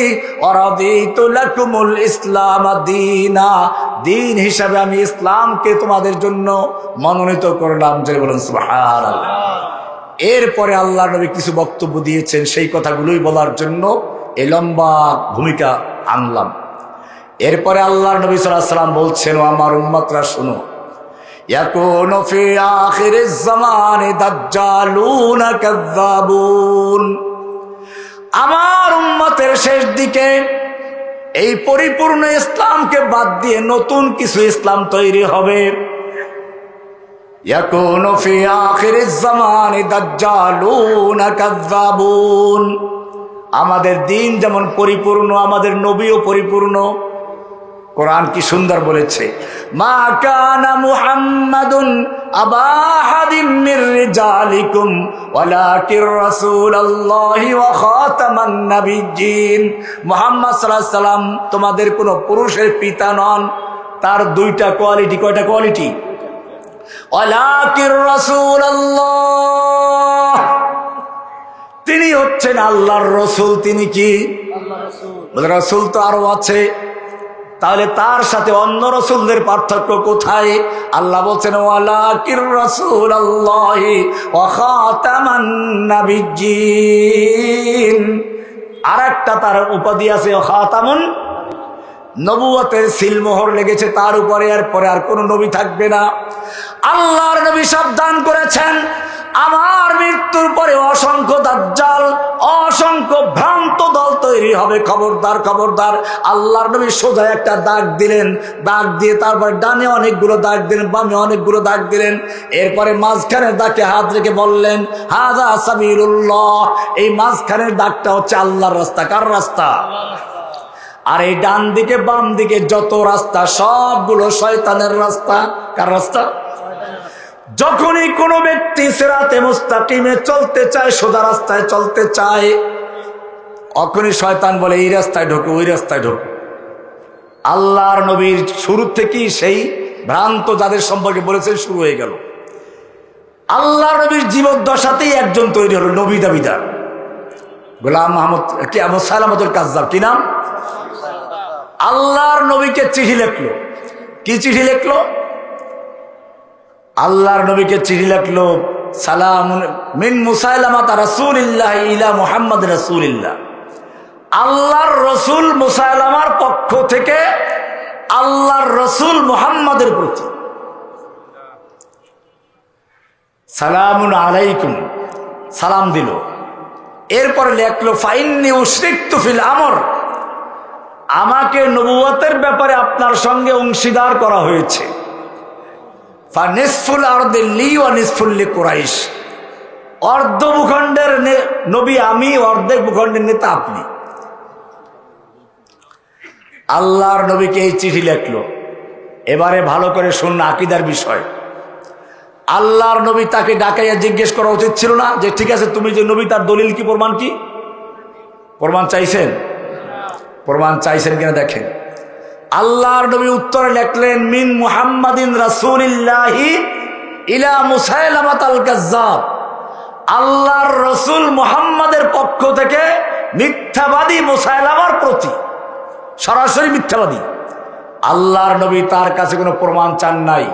Speaker 1: ওয়া রাদিতু লাকুমুল ইসলাম দীনা, দিন হিসাবে আমি ইসলামকে তোমাদের জন্য মনোনীত করলাম। যে বলেন সুবহানাল্লাহ। এরপরে আল্লাহর নবী কিছু বক্তব্য দিয়েছেন, সেই কথাগুলোই বলার জন্য এই লম্বা ভূমিকা আনলাম। এরপরে আল্লাহর নবী সাল্লাল্লাহু আলাইহি ওয়াসাল্লাম বলছেন, ও আমার উম্মতরা শুনো, ইয়াকুনু ফি আখিরিজ জামানি দাজ্জালুন কাযযাবুন, আমার উম্মতের শেষ দিকে এই পরিপূর্ণ ইসলামকে বাদ দিয়ে নতুন কিছু ইসলাম তৈরি হবে। ইয়াকুনু ফি আখিরিজ জামানি দাজ্জালুন কাযযাবুন, আমাদের দিন যেমন পরিপূর্ণ, আমাদের নবীও পরিপূর্ণ। কোরআন কি সুন্দর বলেছে, মা কানা মুহাম্মাদুন আবা আহাদিম মির রিজালিকুম ওয়ালাকির রাসূলুল্লাহি ওয়া খাতামান নাবিয়্যিন। মুহাম্মদ সাল্লাল্লাহু আলাইহি সাল্লাম তোমাদের কোনো পুরুষের পিতা নন। তার দুইটা কোয়ালিটি, কয়টা কোয়ালিটি? ওয়ালাকির রাসূলুল্লাহ, তিনি হচ্ছেন আল্লাহর রাসূল। তিনি কি? আল্লাহর রাসূল। রাসূল তো আরো আছে, তাহলে তার সাথে অন্য রাসূলদের পার্থক্য কোথায়? আল্লাহ বলছেন ওয়ালাকির রাসূলুল্লাহি ওয়া খাতামান নাবিয়্যিন। আরেকটা তার উপাধি আছে খাতামুন, নবুয়তের সিলমোহর লেগেছে তার উপরে, এরপরে আর কোনো নবী থাকবে না। আল্লাহর নবী সাবধান করেছেন, আমার মৃত্যু মৃত্যুর পরে অসংখ্য দাজ্জাল, অসংখ্য ভ্রান্ত দল তৈরি হবে। খবরদার, খবরদার। আল্লাহর নবী সোজা একটা দাগ দিলেন, দাগ দিয়ে তারপর ডানে অনেকগুলো দাগ দিলেন, বামে অনেকগুলো দাগ দিলেন। এরপরে মাঝখানের দাগে হাত রেখে বললেন, হাযা সাবিলুল্লাহ। এই মাঝখানের দাগটা হচ্ছে আল্লাহর রাস্তা। কার রাস্তা? আর এই ডান দিকে বাম দিকে যত রাস্তা সবগুলো শয়তানের রাস্তা। কার রাস্তা? যখনই কোনো ব্যক্তি সিরাতে মুস্তাকিমে চলতে চায়, সোজা রাস্তায় চলতে চায়, তখনই শয়তান বলে এই রাস্তায় ঢোকে, ওই রাস্তায় ঢোকে। আল্লাহর নবীর শুরু থেকেই সেই ভ্রান্ত যাদের সম্পর্কে বলেছেন শুরু হয়ে গেল। আল্লাহর নবীর জীবদ্দশাতেই একজন তৈরি হলো নবী দাবিদার, গোলাম মাহমুদ মুসাইলামাতুল কাজ্জাব। কি নাম? আল্লাহর নবীকে চিঠি লিখলো। কি চিঠি লিখলো? আল্লাহর নবীকে চিঠি লিখলো, সালামুন মিন মুসাইলামাতা রাসূলিল্লাহ ইলা মুহাম্মদ রাসূলিল্লাহ। আল্লাহর রসুল মুসাইলামার পক্ষ থেকে আল্লাহর রসুল মুহাম্মাদের প্রতি সালামুন আলাইকুম, সালাম দিল। এরপরে লেখলো, ফাইন্নী উশরিকতু ফিল আমর। আমাকে নবুয়তের ব্যাপারে আপনার সঙ্গে অংশীদার করা হয়েছে। ফানিসফুল আরদি লি ওয়া নিসফুল লিকুরাইশ। অর্ধ ভূখণ্ডের নবী আমি, অর্ধেক ভূখণ্ডের নেতা আপনি। আল্লাহর নবীকে এই চিঠি লেখলো। এবারে ভালো করে শুনুন আকীদার বিষয়। আল্লাহর নবী তাকে ডাকাইয়া জিজ্ঞেস করা উচিত ছিল না যে ঠিক আছে তুমি যে নবী, তার দলিল কি, প্রমাণ কি? প্রমাণ চাইছেন? প্রমাণ চাইছেন কিনা দেখেন। আল্লাহর নবী উত্তরে লিখলেন, মিন মুহাম্মাদিন রাসূলিল্লাহি ইলা মুসাইলামাতাল কাজ্জাব। আল্লাহর রসুল মুহাম্মাদের পক্ষ থেকে মিথ্যাবাদী মুসাইলামার প্রতি, সরাসরি মিথ্যাবাদী। আল্লাহর নবী তার কাছে কোনো প্রমাণ চান নাই।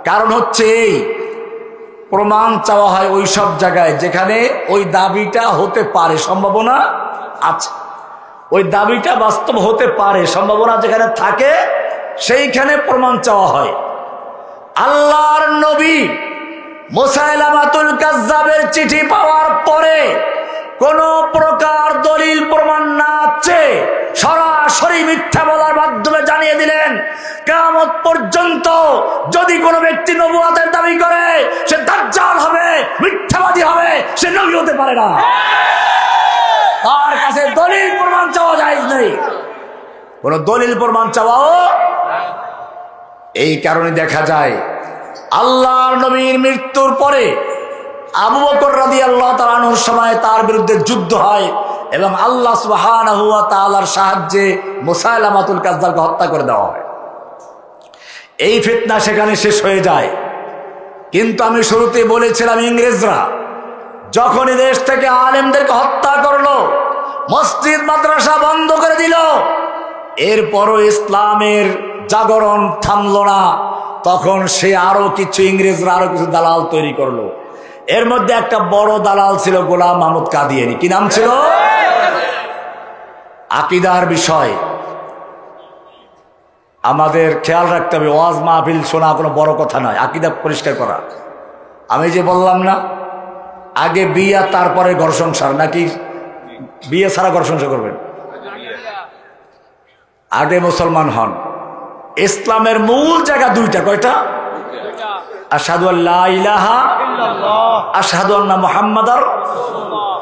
Speaker 1: কারণ হচ্ছে এই প্রমাণ চাওয়া হয় ওই সব জায়গায় যেখানে ওই দাবিটা হতে পারে, সম্ভাবনা আছে। ওই দাবিটা বাস্তব হতে পারে, সম্ভাবনা যেখানে থাকে সেইখানে প্রমাণ চাওয়া হয়। আল্লাহর নবী মুসাইলামাতুল কাজ্জাবের চিঠি পাওয়ার পরে কোন প্রকার দলিল প্রমাণ না চেয়ে সরাসরি মিথ্যা বলার মাধ্যমে জানিয়ে দিলেন, কিয়ামত পর্যন্ত যদি কোনো ব্যক্তি নবুয়তের দাবি করে সে দাজ্জাল হবে, মিথ্যাবাদী হবে, সে নবী হতে পারে না। তার কাছে দলিল প্রমাণ চাওয়া জায়েজ নেই, কোন দলিল প্রমাণ চাওয়াও। এই কারণে দেখা যায় আল্লাহর নবীর মৃত্যুর পরে আবু বকর রাদিয়াল্লাহু তাআলা আনহুর সময় তার বিরুদ্ধে যুদ্ধ হয় এবং আল্লাহ সুবহানাহু ওয়া তাআলার সাহায্যে মুসাইলামাতুল কাজ্জাবকে হত্যা করে দেওয়া হয়। এই ফিতনা সেখানে শেষ হয়ে যায়। কিন্তু আমি শুরুতেই বলেছিলাম, ইংরেজরা যখন দেশ থেকে আলেমদেরকে হত্যা করলো, মসজিদ মাদ্রাসা বন্ধ করে দিল, এরপরও ইসলামের জাগরণ থামলো না। তখন সে আরো কিছু ইংরেজরা আরো কিছু দালাল তৈরি করলো। এর মধ্যে একটা বড় দালাল ছিল গোলাম মাহমুদ কাদিয়ানী। কি নাম ছিল? আকীদার বিষয় আমাদের খেয়াল রাখতে হবে। ওয়াজ মাহফিল শোনা কোনো বড় কথা নয়, আকীদা পরিষ্কার করা। আমি যে বললাম না আগে বিয়া তারপরে ঘর সংসার, নাকি বিয়ে ছাড়া ঘর সংসার করবেন? আগে মুসলমান হন। ইসলামের মূল জায়গা দুইটা। কয়টা? আশহাদু আল্লা ইলাহা ইল্লাল্লাহ, আশহাদু আন্না মুহাম্মাদার রাসূলুল্লাহ।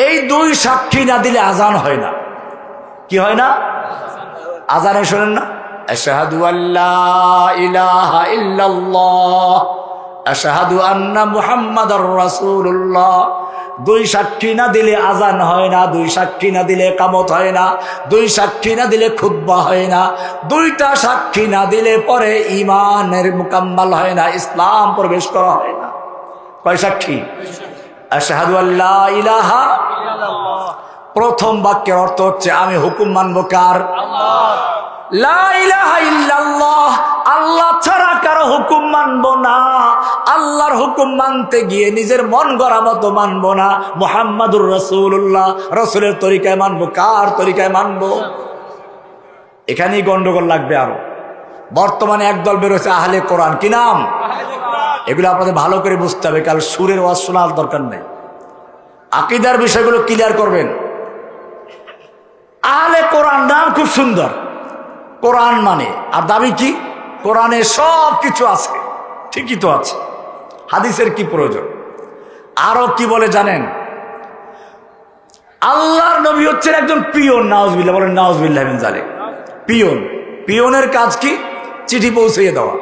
Speaker 1: এই দুই সাক্ষী না দিলে আজান হয় না। কি হয় না? আজানে শোনেন না, আশহাদু আল্লা ইলাহা ইল্লাল্লাহ, আশহাদু আন্না মুহাম্মাদার রাসূলুল্লাহ। দুই সাক্ষী না দিলে আজান হয় না, দুই সাক্ষী না দিলে কামত হয় না, দুই সাক্ষী না দিলে খুতবা হয় না, দুইটা সাক্ষী না দিলে পরে ঈমানের মুকাম্মাল হয় না, ইসলাম প্রবেশ করা হয় না। কয় সাক্ষী? আশহাদু আল্লা ইলাহা ইল্লাল্লাহ। প্রথম বাক্যের অর্থ হচ্ছে আমি হুকুম মানব কার? আল্লাহ। লা ইলাহা ইল্লাল্লাহ, আল্লাহ ছাড়া কারো হুকুম মানবো না। আল্লাহর হুকুম মানতে গিয়ে নিজের মন গড়া মতো মানবো না। মুহাম্মাদুর রাসূলুল্লাহ, রাসূলের তরিকায় মানবো। কার তরিকায় মানবো? এখানেই গন্ডগোল লাগবে। আরো বর্তমানে একদল বেরোচ্ছে আহলে কোরআন। কি নাম? এগুলো আপনাদের ভালো করে বুঝতে হবে, কারণ সুরের ওয়াজ শোনার দরকার নেই। আকীদার বিষয়গুলো ক্লিয়ার করবেন। আহলে কোরআন নাম খুব সুন্দর, কোরআন মানে, আর দাবি কি কোরআনে সব কিছু আছে। ঠিকই তো আছে, হাদিসের কি প্রয়োজন? আরো কি বলে জানেন? আল্লাহর নবী হচ্ছেন একজন পিয়ন। নাউজুবিল্লাহ বলেন, নাউজুবিল্লাহ মিন যালিক। পিয়ন, পিয়নের কাজ কি? চিঠি পৌঁছিয়ে দেওয়া।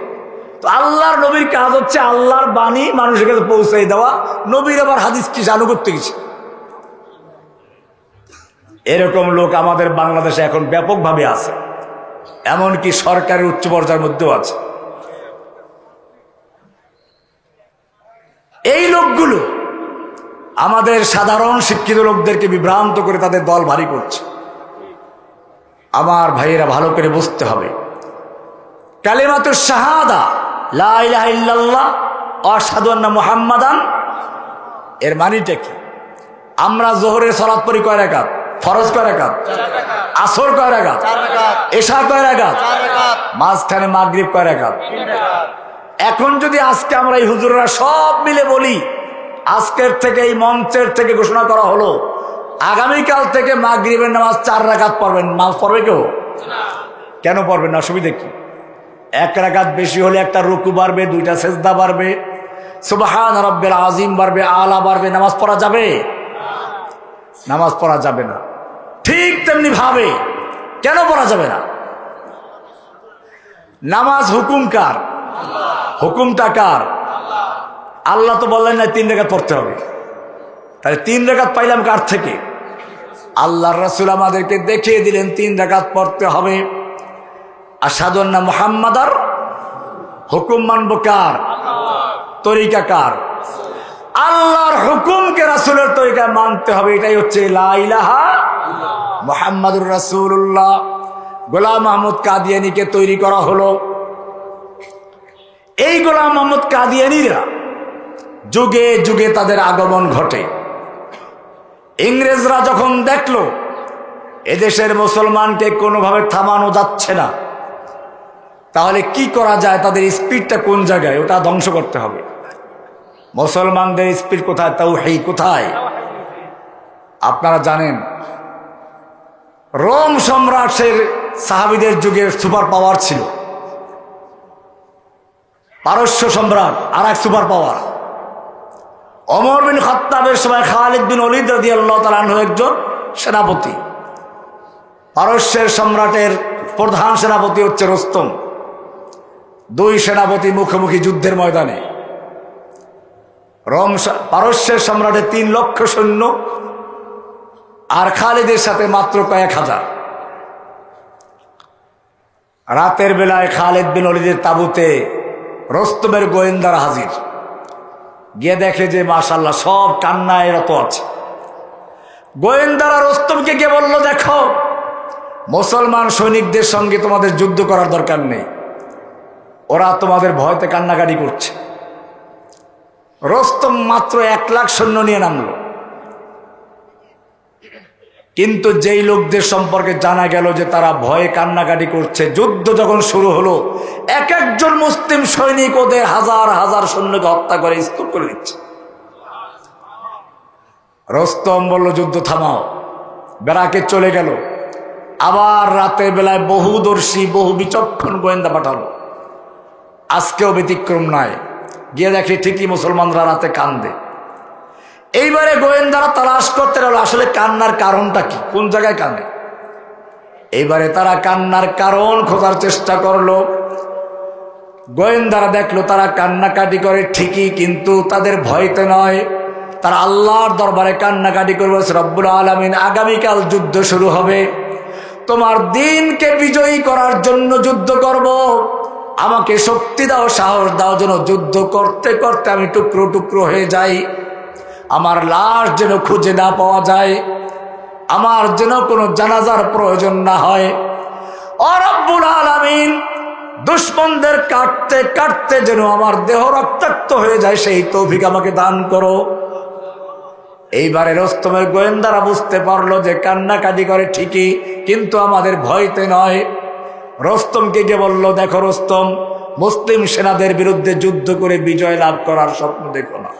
Speaker 1: তো আল্লাহর নবীর কাজ হচ্ছে আল্লাহর বাণী মানুষের কাছে পৌঁছাই দেওয়া। নবীর আবার হাদিস কি চালু করতে গেছে? এরকম লোক আমাদের বাংলাদেশে এখন ব্যাপকভাবে আছে, এমনকি সরকারের উচ্চ পর্যায়ের মধ্যেও আছে। এই লোকগুলো আমাদের সাধারণ শিক্ষিত লোকদেরকে বিভ্রান্ত করে তাদের দল ভারী করছে। আমার ভাইয়েরা ভালো করে বুঝতে হবে, কালিমাতুশ শাহাদা লা ইলাহা ইল্লাল্লাহ আশহাদু আন্না মুহাম্মাদান, এর মানেটা কি? আমরা যোহরের সালাত পড়ি কয় রাকাত? ফরজ কয় রাকাত? আসর কয় রাকাত? এশা কয় রাকাত? মাঝখানে মাগরিব কয় রাকাত? এখন যদি আজকে আমরা এই হুজুররা সব মিলে বলি, আজকের থেকে এই মঞ্চের থেকে ঘোষণা করা হলো আগামীকাল থেকে মাগরিবের নামাজ 4 রাকাত পড়বেন, নামাজ পড়বে কেউ? কেন পড়বেন না? অসুবিধা কি? 1 রাকাত বেশি হলে একটা রুকু বাড়বে, 2টা সেজদা বাড়বে, সুবহান রাব্বিল আযীম বাড়বে, আলা বাড়বে, নামাজ পড়া যাবে? নামাজ পড়া যাবে না। ঠিক তেমনি ভাবে কেন পড়া যাবে না? নামাজ হুকুম কার? হুকুমটা কার? আল্লাহ তো বললেন না 3 রাকাত পড়তে হবে। তাহলে 3 রাকাত পাইলাম কার থেকে? আল্লাহর রাসূল আমাদেরকে দেখিয়ে দিলেন 3 রাকাত পড়তে হবে। আশহাদু আন্না মুহাম্মাদার, হুকুম মানব কার? তরিকা কার? আল্লাহর হুকুমকে রাসূলের তরিকা মানতে হবে। এটাই হচ্ছে লা ইলাহা মুহাম্মাদুর রাসূলুল্লাহ। গোলাম মাহমুদ কাদিয়ানীকে তৈরি করা হলো। এই গোলাম মাহমুদ কাদিয়ানীরা যুগে যুগে তাদের আগমন ঘটে। ইংরেজরা যখন দেখলো এদেশের মুসলমানকে কোনোভাবে থামানো যাচ্ছে না, তাহলে কি করা যায়, তাদের স্পিডটা কোন জায়গায়, ওটা ধ্বংস করতে হবে। মুসলমানদের স্পিড কোথায়? তাওহীদ কোথায়? আপনারা জানেন রোম সম্রাটের সাহাবীদের যুগে সুপার পাওয়ার ছিল। পারস্য সম্রাট আর এক সুপার পাওয়ার। ওমর বিন খাত্তাবের সময় খালিদ বিন ওলীদ রাদিয়াল্লাহু তাআলা আনহু একজন সেনাপতি। পারস্যের সম্রাটের প্রধান সেনাপতি হচ্ছে রুস্তম। 2 সেনাপতি মুখোমুখি যুদ্ধের ময়দানে। পারস্যের সম্রাটের 3 লক্ষ সৈন্য আর খালিদের সাথে মাত্র কয়েক হাজার। রাতের বেলায় খালিদ বিন ওলীদের তাঁবুতে রুস্তমের গোয়েন্দারা হাজির। গিয়ে দেখে যে মাশাআল্লাহ সব কান্নায় রত আছে। গোয়েন্দারা রুস্তমকে গিয়ে বলল, দেখো মুসলমান সৈনিকদের সঙ্গে তোমাদের যুদ্ধ করার দরকার নেই, ওরা তোমাদের ভয়তে কান্নাকাটি করছে। রুস্তম মাত্র 1 লাখ সৈন্য নিয়ে নামলো। কিন্তু যেই লোকদের সম্পর্কে জানা গেল যে তারা ভয়ে কান্নাকাটি করছে, যুদ্ধ যখন শুরু হলো এক একজন মুসলিম সৈনিক ওদের হাজার হাজার সৈন্যকে হত্যা করে স্তূপ করে দিচ্ছে। রুস্তম বলল, যুদ্ধ থামাও। বেড়াকে চলে গেল। আবার রাতের বেলায় বহুদর্শী বহু বিচক্ষণ গোয়েন্দা পাঠালো। আজকেও ব্যতিক্রম নাই। গিয়ে দেখে ঠিকই মুসলমানরা রাতে কান্দে। এইবারে গোয়েন্দারা তালাশ করতে গেল আসলে কান্নার কারণটা কি, কোন জায়গায় কাঁদে। এইবারে তারা কান্নার কারণ খোঁজার চেষ্টা করলো। গোয়েন্দারা দেখলো তারা কান্নাকাটি করে ঠিকই, কিন্তু তাদের ভয়তে নয়, তারা আল্লাহর দরবারে কান্নাকাটি করবে, রব্বুল আলামিন আগামীকাল যুদ্ধ শুরু হবে, তোমার দিনকে বিজয়ী করার জন্য যুদ্ধ করব, আমাকে শক্তি দাও, সাহস দাও যেন যুদ্ধ করতে করতে আমি টুকরো টুকরো হয়ে যাই, আমার লাশ যেন খুঁজে না পাওয়া যায়, আমার যেন কোনো জানাজার প্রয়োজন না হয়। ও রব্বুল আলামিন, দুশমনদের কাটতে কাটতে যেন আমার দেহ রক্তাক্ত হয়ে যায়, সেই তৌফিক আমাকে দান করো। এইবারে রুস্তমের গোয়েন্দারা বুঝতে পারলো যে কান্নাকাটি করে ঠিকই, কিন্তু আমাদের ভয়তে নয়। রুস্তমকে গিয়ে বলল, দেখো রুস্তম, মুসলিম সেনাদের বিরুদ্ধে যুদ্ধ করে বিজয় লাভ করার স্বপ্ন দেখো না।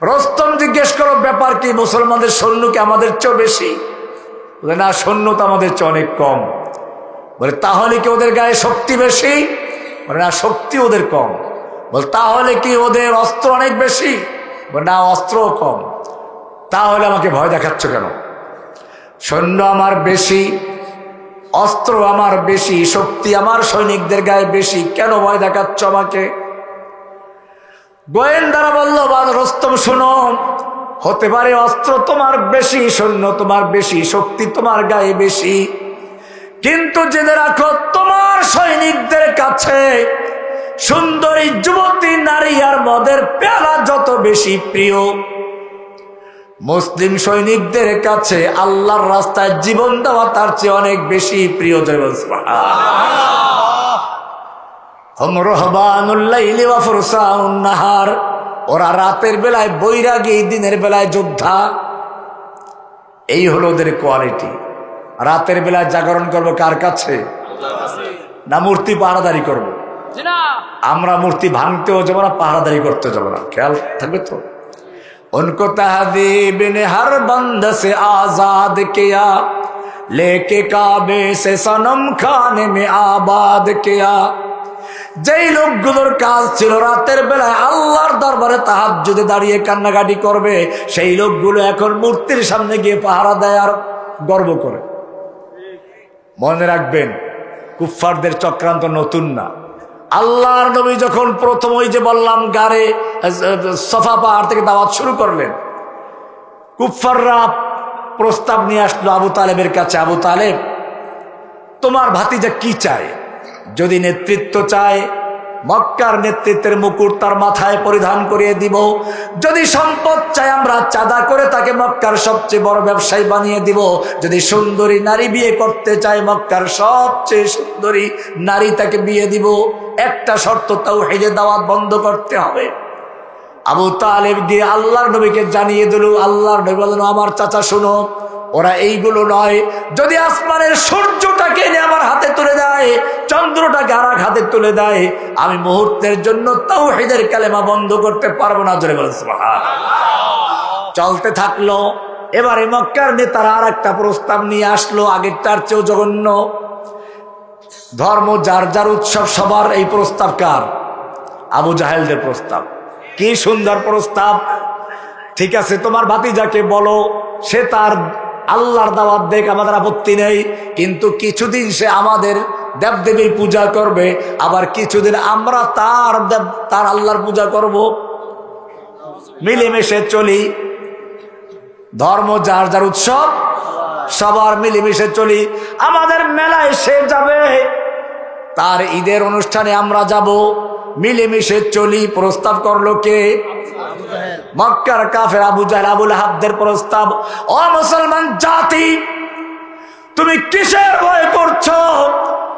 Speaker 1: রস্তম জিজ্ঞেস করো ব্যাপার কি, মুসলমানদের সৈন্য কি আমাদের চেয়ে বেশি? বলে না, সৈন্য তো আমাদের চেয়ে অনেক কম। বলে তাহলে কি ওদের গায়ে শক্তি বেশি? বলে না, শক্তি ওদের কম। বলে তাহলে কি ওদের অস্ত্র অনেক বেশি? বলে না, অস্ত্রও কম। তাহলে আমাকে ভয় দেখাচ্ছ কেন? সৈন্য আমার বেশি, অস্ত্র আমার বেশি, শক্তি আমার সৈনিকদের গায়ে বেশি, কেন ভয় দেখাচ্ছ আমাকে? গোয়েন্দারা বলল, রস্তম শোনো, হতে পারে অস্ত্র তোমার বেশি, সৈন্য তোমার বেশি, শক্তি তোমার গায়ে বেশি, কিন্তু জেনে রাখো তোমার সৈনিকদের কাছে সুন্দরী যুবতী নারী আর মদের পেয়ালা যত বেশি প্রিয়, মুসলিম সৈনিকদের কাছে আল্লাহর রাস্তায় জীবন দেওয়া তার চেয়ে অনেক বেশি প্রিয়। জয় সুবহানাল্লাহ। ওরা রাতের বেলায় বৈরাগী, দিনের বেলায় যোদ্ধা। এই হলো ওদের কোয়ালিটি। রাতের বেলায় জাগরণ করবো কার কাছে? না মূর্তি পাহারাদারি করবো? আমরা মূর্তি ভাঙতেও যাবো না, পাহারাদারি করতে যাবো না, খেয়াল থাকবে তো। उनको तहदीब ने हर बंद से आजाद किया, लेके काबे से सनम खाने में आबाद किया। যেই লোকগুলোর কাজ ছিল রাতের বেলায় আল্লাহর দরবারে তাহাজ্জুদে দাঁড়িয়ে কান্নাকাটি করবে, সেই লোকগুলো এখন মূর্তির সামনে গিয়ে পাহারা দেয় আর গর্ব করে। মনে রাখবেন, কুফফারদের চক্রান্ত নতুন না। আল্লাহর নবী যখন প্রথম ওই যে বললাম গারে সফা পাহাড় থেকে দাওয়াত শুরু করলেন, কুফফাররা প্রস্তাব নিয়ে আসলো আবু তালেবের কাছে, আবু তালেব তোমার ভাতিজা কি চায়? যদি নেতৃত্ব চায়, মক্কার নেতৃত্বের মুকুট তার মাথায় পরিধান করিয়ে দিব। যদি সম্পদ চায়, আমরা চাঁদা করে তাকে মক্কার সবচেয়ে বড় ব্যবসায়ী বানিয়ে দিব। যদি সুন্দরী নারী বিয়ে করতে চায়, মক্কার সবচেয়ে সুন্দরী নারী তাকে বিয়ে দিব। একটা শর্ত, তাওহীদের দাওয়াত বন্ধ করতে হবে। আবু তালেব গিয়ে আল্লাহর নবীকে জানিয়ে দিল। আল্লাহর নবী বললেন, আমার চাচা শোনো, ওরা এইগুলো নয়। যদি আসমানের সূর্যটাকে এনে আমার হাতে তুলে দেয়, চন্দ্রটাকে আর এক হাতে তুলে দেয়, আমি মুহূর্তের জন্য তাওহীদের কালেমা বন্ধ করতে পারবো না। জোরে বলেন সুবহানাল্লাহ। চলতে থাকলো। এবারে মক্কার নেতারা আর একটা প্রস্তাব নিয়ে আসলো, আগেরটার চেয়েও জঘন্য। ধর্ম যার যার উৎসব সবার। এই প্রস্তাব কার? আবু জাহেলদের প্রস্তাব। কি সুন্দর প্রস্তাব। ঠিক আছে, তোমার ভাতিজাকে বলো সে তার আল্লাহর দাওয়াত দেখ, আমাদের আপত্তি নেই, কিন্তু কিছুদিন সে আমাদের দেবদেবীর পূজা করবে, আবার কিছুদিন আমরা তার আল্লাহর পূজা করব। মিলেমিশে চলি। ধর্ম যার যার উৎসব সবার, মিলেমিশে চলি। আমাদের মেলায় সে যাবে, তার ঈদের অনুষ্ঠানে আমরা যাব, মিলেমিশে চলি। প্রস্তাব করলো কে? মক্কার কাফের আবু জাহেল, আবুল আহাবদের প্রস্তাব। ও মুসলমান জাতি, তুমি কিসের ভয় করছো?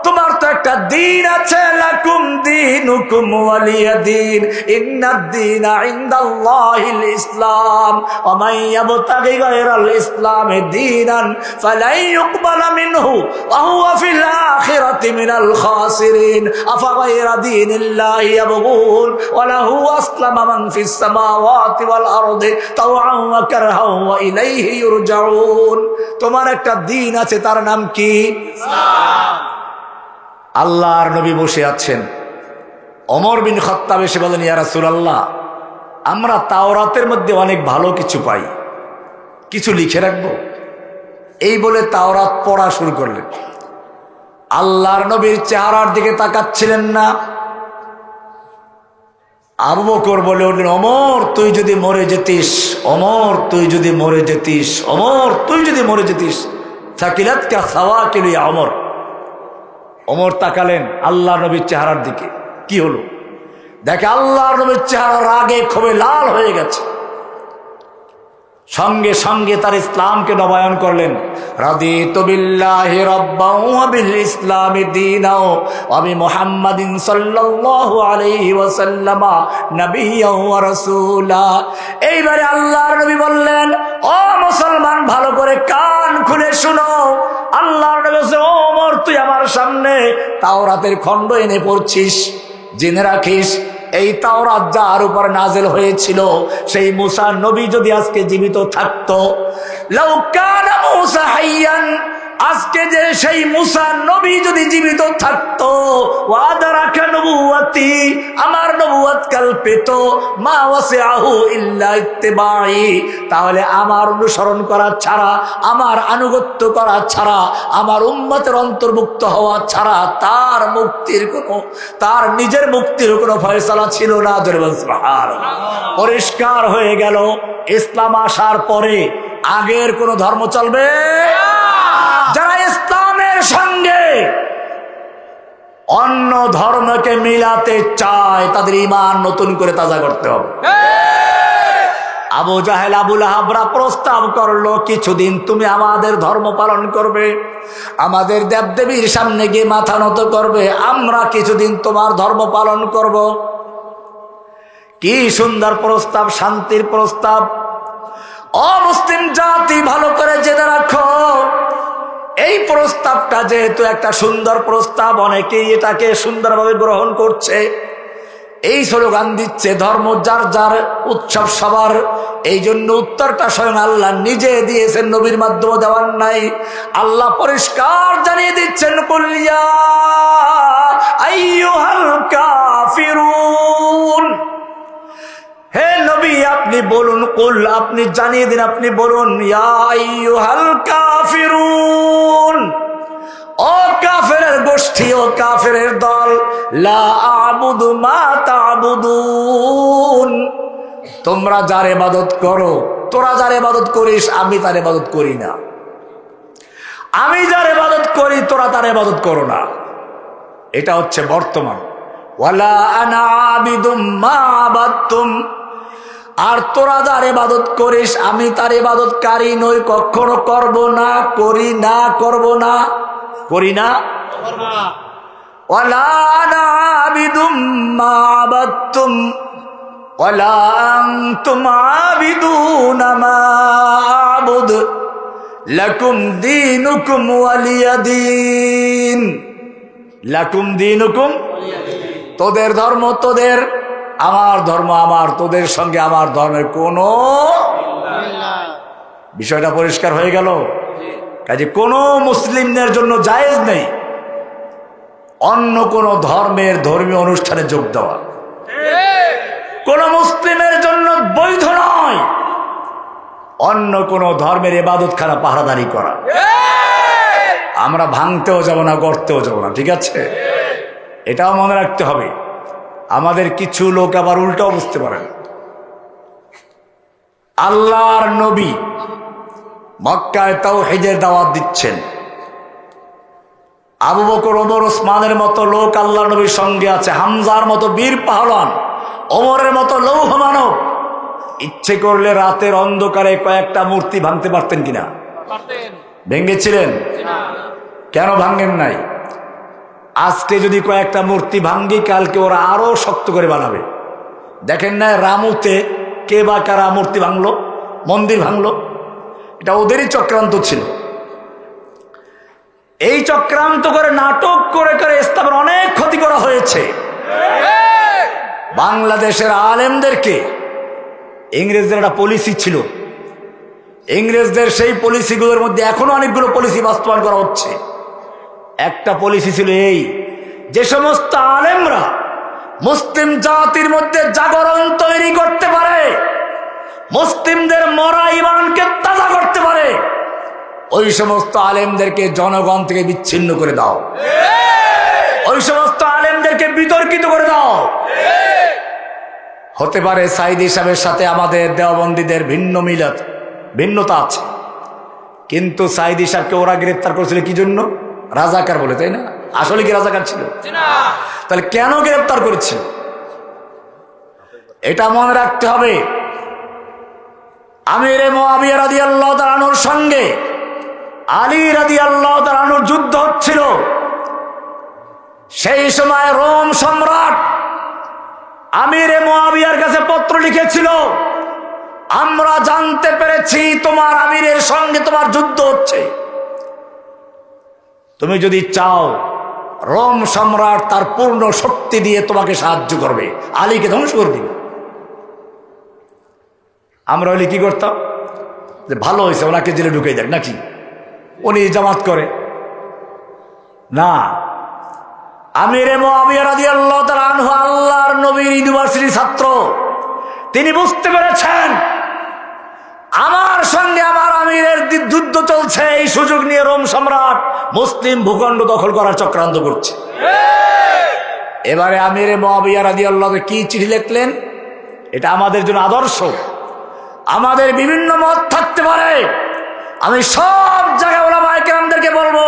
Speaker 1: তোমার তো একটা দিন আছে। লাকুম দীনুকুম ওয়ালিয়া দীন, ইন্নাদ-দীনা ইনদাল্লাহিল ইসলাম, ওয়া মান ইয়াবতাগি গায়রাল ইসলামি দীনান ফালাই ইউকবালা মিনহু ওয়া হুয়া ফিল আখিরাতি মিনাল খাসিরিন। আফা গায়রা দীনিল্লাহি ইয়াবগুন ওয়া লাহু আসলামা মান ফিস সামাওয়াতি ওয়াল আরদি তাওআন ওয়া কারহান ওয়া ইলাইহি ইরজাউন। তোমার একটা দিন আছে, তার নাম কি? ইসলাম। আল্লাহর নবী বসে আছেন। ওমর বিন খাত্তাব এসে বলেন, ইয়া রাসূলুল্লাহ, আমরা তাওরাতের মধ্যে অনেক ভালো কিছু পাই, কিছু লিখে রাখবো। এই বলে তাওরাত পড়া শুরু করলেন। আল্লাহর নবীর চেহারার দিকে তাকাচ্ছিলেন না। আবু বকর বলে উঠলেন, ওমর তুই যদি মরে যেতিস, ওমর তুই যদি মরে যেতিস, ওমর তুই যদি মরে যেতিস, সাকিলাতকা সাওয়াকিলু ইয়া ওমর। ওমর তাকালেন আল্লাহর নবীর চেহারার দিকে। কি হলো? দেখে আল্লাহর নবীর চেহারা রাগে ক্ষোভে লাল হয়ে গেছে। সঙ্গে সঙ্গে তার ইসলামকে নবায়ন করলেন। রাদিতু বিল্লাহি রাব্বান ওয়া বিল ইসলামি দীনাও ওয়া বি মুহাম্মাদিন সাল্লাল্লাহু আলাইহি ওয়াসাল্লাম নাবিয়্যান ওয়া রাসূলা। এইবারে আল্লাহর নবী বললেন, ও মুসলমান, ভালো করে কান খুলে শুনো। আল্লাহর নবী বলেন, ও ওমর, তুই আমার সামনে তাওরাতের খণ্ড এনে পড়ছিস, জেনে রাখিস এই তাওরাত যার উপর নাযিল হয়েছিল সেই মুসা নবী যদি আজকে জীবিত থাকতো, লাউ কানা মুসা হাইয়ান, আজকে যে সেই মুসা নবী যদি জীবিত থাকতো, ওয়াদারাকা নবুওয়াতি, আমার নবুয়ত কাল পেত, মা ওয়াসিআহু ইল্লা ইত্তিবাই, তাহলে আমার অনুসরণ করা ছাড়া, আমার আনুগত্য করা ছাড়া, আমার উম্মতের অন্তর্ভুক্ত হওয়া ছাড়া তার মুক্তির কোনো, তার নিজের মুক্তির কোনো ফয়সালা ছিল না। পরিষ্কার হয়ে গেল, ইসলাম আসার পরে আগের কোন ধর্ম চলবে? যারা ইসলামের সঙ্গে অন্য ধর্মকে মিলাতে চায় তাদের ঈমান নতুন করে তাজা করতে হবে। আবু জাহেল, আবু লাহাবরা প্রস্তাব করলো, কিছুদিন তুমি আমাদের ধর্ম পালন করবে, আমাদের দেবদেবীর সামনে গিয়ে মাথা নত করবে, আমরা কিছুদিন তোমার ধর্ম পালন করব। কি সুন্দর প্রস্তাব, শান্তির প্রস্তাব। অমুসলিম জাতি ভালো করে জেনে রাখো, এই প্রস্তাবটা যেহেতু একটা সুন্দর প্রস্তাব, অনেকেই এটাকে সুন্দরভাবে গ্রহণ করছে, এই স্লোগান দিচ্ছে ধর্ম যার যার, উৎসব সবার। এই জন্য উত্তরটা স্বয়ং আল্লাহ নিজে দিয়েছেন, নবীর মাধ্যমে দেওয়ার নাই। আল্লাহ পরিষ্কার জানিয়ে দিচ্ছেন, কুল ইয়া আইয়ুহাল কাফিরুন, হে নবী আপনি বলুন, কুল আপনি জানিয়ে দিন, আপনি বলুন, ইয়া আইয়ুহাল কাফিরুন, ও কাফেরের গোষ্ঠী, ও কাফেরের দল, লা আ'বুদু মা তা'বুদুন, তোমরা যার ইবাদত করো, তোরা যার ইবাদত করিস আমি তার ইবাদত করি না, আমি যার ইবাদত করি তোরা তার ইবাদত করো না। এটা হচ্ছে বর্তমান। ওয়ালা আনা আবিদুম মা আবাদতুম, আর তোরা যার ইবাদত করিস আমি তার ইবাদতকারী নই, কখনো করব না, করি না, করব না, করি না। ওয়ালা আনা আবিদুম মা আবাদতুম ওয়ালা আনতুম আবিদুনা মা আ'বুদ লাকুম দীনুকুম ওয়ালিয়া দীন, লাকুম দীনুকুম, তোদের ধর্ম তোদের, আমার ধর্ম আমার, তোদের সঙ্গে আমার ধর্মের কোনো বিষয়টা পরিষ্কার হয়ে গেল। কাজে কোনো মুসলিমদের জন্য জায়েজ নেই অন্য কোন ধর্মের ধর্মীয় অনুষ্ঠানে যোগ দেওয়া, কোন মুসলিমের জন্য বৈধ নয় অন্য কোন ধর্মের ইবাদতখানা পাহারাদারি করা। আমরা ভাঙতেও যাব না, গড়তেও যাব না, ঠিক আছে? এটাও মনে রাখতে হবে। আমাদের কিছু লোক আবার উল্টাও বুঝতে পারেন। আল্লাহর নবী মক্কায় তাওহীদের দাওয়াত দিচ্ছেন, আবু বকর, ওমর, ওসমানের মতো লোক আল্লাহর নবীর সঙ্গে আছে, হামজার মতো বীর পাহলওয়ান, ওমরের মতো লৌহ মানব, ইচ্ছে করলে রাতের অন্ধকারে কয়েকটা মূর্তি ভাঙতে পারতেন কিনা? ভেঙেছিলেন? কেন ভাঙেন নাই? আজকে যদি কয়েকটা মূর্তি ভাঙ্গি, কালকে ওরা আরো শক্ত করে বানাবে। দেখেন না রামুতে কে বা কারা মূর্তি ভাঙলো, মন্দির ভাঙলো? এটা ওদেরই চক্রান্ত ছিল। এই চক্রান্ত করে, নাটক করে করে ইসলামের অনেক ক্ষতি করা হয়েছে। বাংলাদেশের আলেমদেরকে ইংরেজদের একটা পলিসি ছিল, ইংরেজদের সেই পলিসিগুলোর মধ্যে এখনো অনেকগুলো পলিসি বাস্তবায়ন করা হচ্ছে। একটা পলিসি ছিল এই, যে সমস্ত আলেমরা মুসলিম জাতির মধ্যে জাগরণ তৈরি করতে পারে, মুসলিমদের মরা ঈমানকে তাজা করতে পারে, ওই সমস্ত আলেমদেরকে জনগণ থেকে বিচ্ছিন্ন করে দাও, ওই সমস্ত আলেমদেরকে বিতর্কিত করে দাও। হতে পারে সাইদি সাহেবের সাথে আমাদের দেওবন্দীদের ভিন্নতা আছে, কিন্তু সাইদি সাহেবকে ওরা গ্রেফতার করেছিল কি জন্য? রাজাকার বলে, তাই না? আসলে কি রাজাকার ছিল? তাহলে কেন গ্রেফতার করেছিল? এটা মনে রাখতে হবে। আমিরে মুআবিয়া রাদিয়াল্লাহু তাআলা আনহুর সঙ্গে আলী রাদিয়াল্লাহু তাআলা আনহুর যুদ্ধ হচ্ছিল। সেই সময় রোম সম্রাট আমিরে মুআবিয়ার কাছে পত্র লিখেছিল, আমরা জানতে পেরেছি তোমার আমিরের সঙ্গে তোমার যুদ্ধ হচ্ছে, তুমি যদি চাও রোম সম্রাট তার পূর্ণ শক্তি দিয়ে তোমাকে সাহায্য করবে, আলীকে ধ্বংস করে দিবে। আমরা হলে কি করতাম, যে ভালো হয়েছে ওনাকে জেলে ঢুকে দেখ নাকি, উনি জামাত করে না। আমিরে মুআবিয়া রাদিয়াল্লাহু তাআলা আনহু আল্লাহর নবীর ইউনিভার্সিটির ছাত্র, তিনি বুঝতে পেরেছেন আমার সঙ্গে আমার আমিরের যুদ্ধ চলছে, এই সুযোগ নিয়ে রোম সম্রাট মুসলিম ভূখণ্ড দখল করার চক্রান্ত করছে। এবারে আমিরে মুআবিয়া রাদিয়াল্লাহু কি চিঠি লিখলেন, এটা আমাদের জন্য আদর্শ। আমাদের বিভিন্ন মত থাকতে পারে, আমি সব জায়গায় ওলামায়ে কেরামদেরকে বলবো,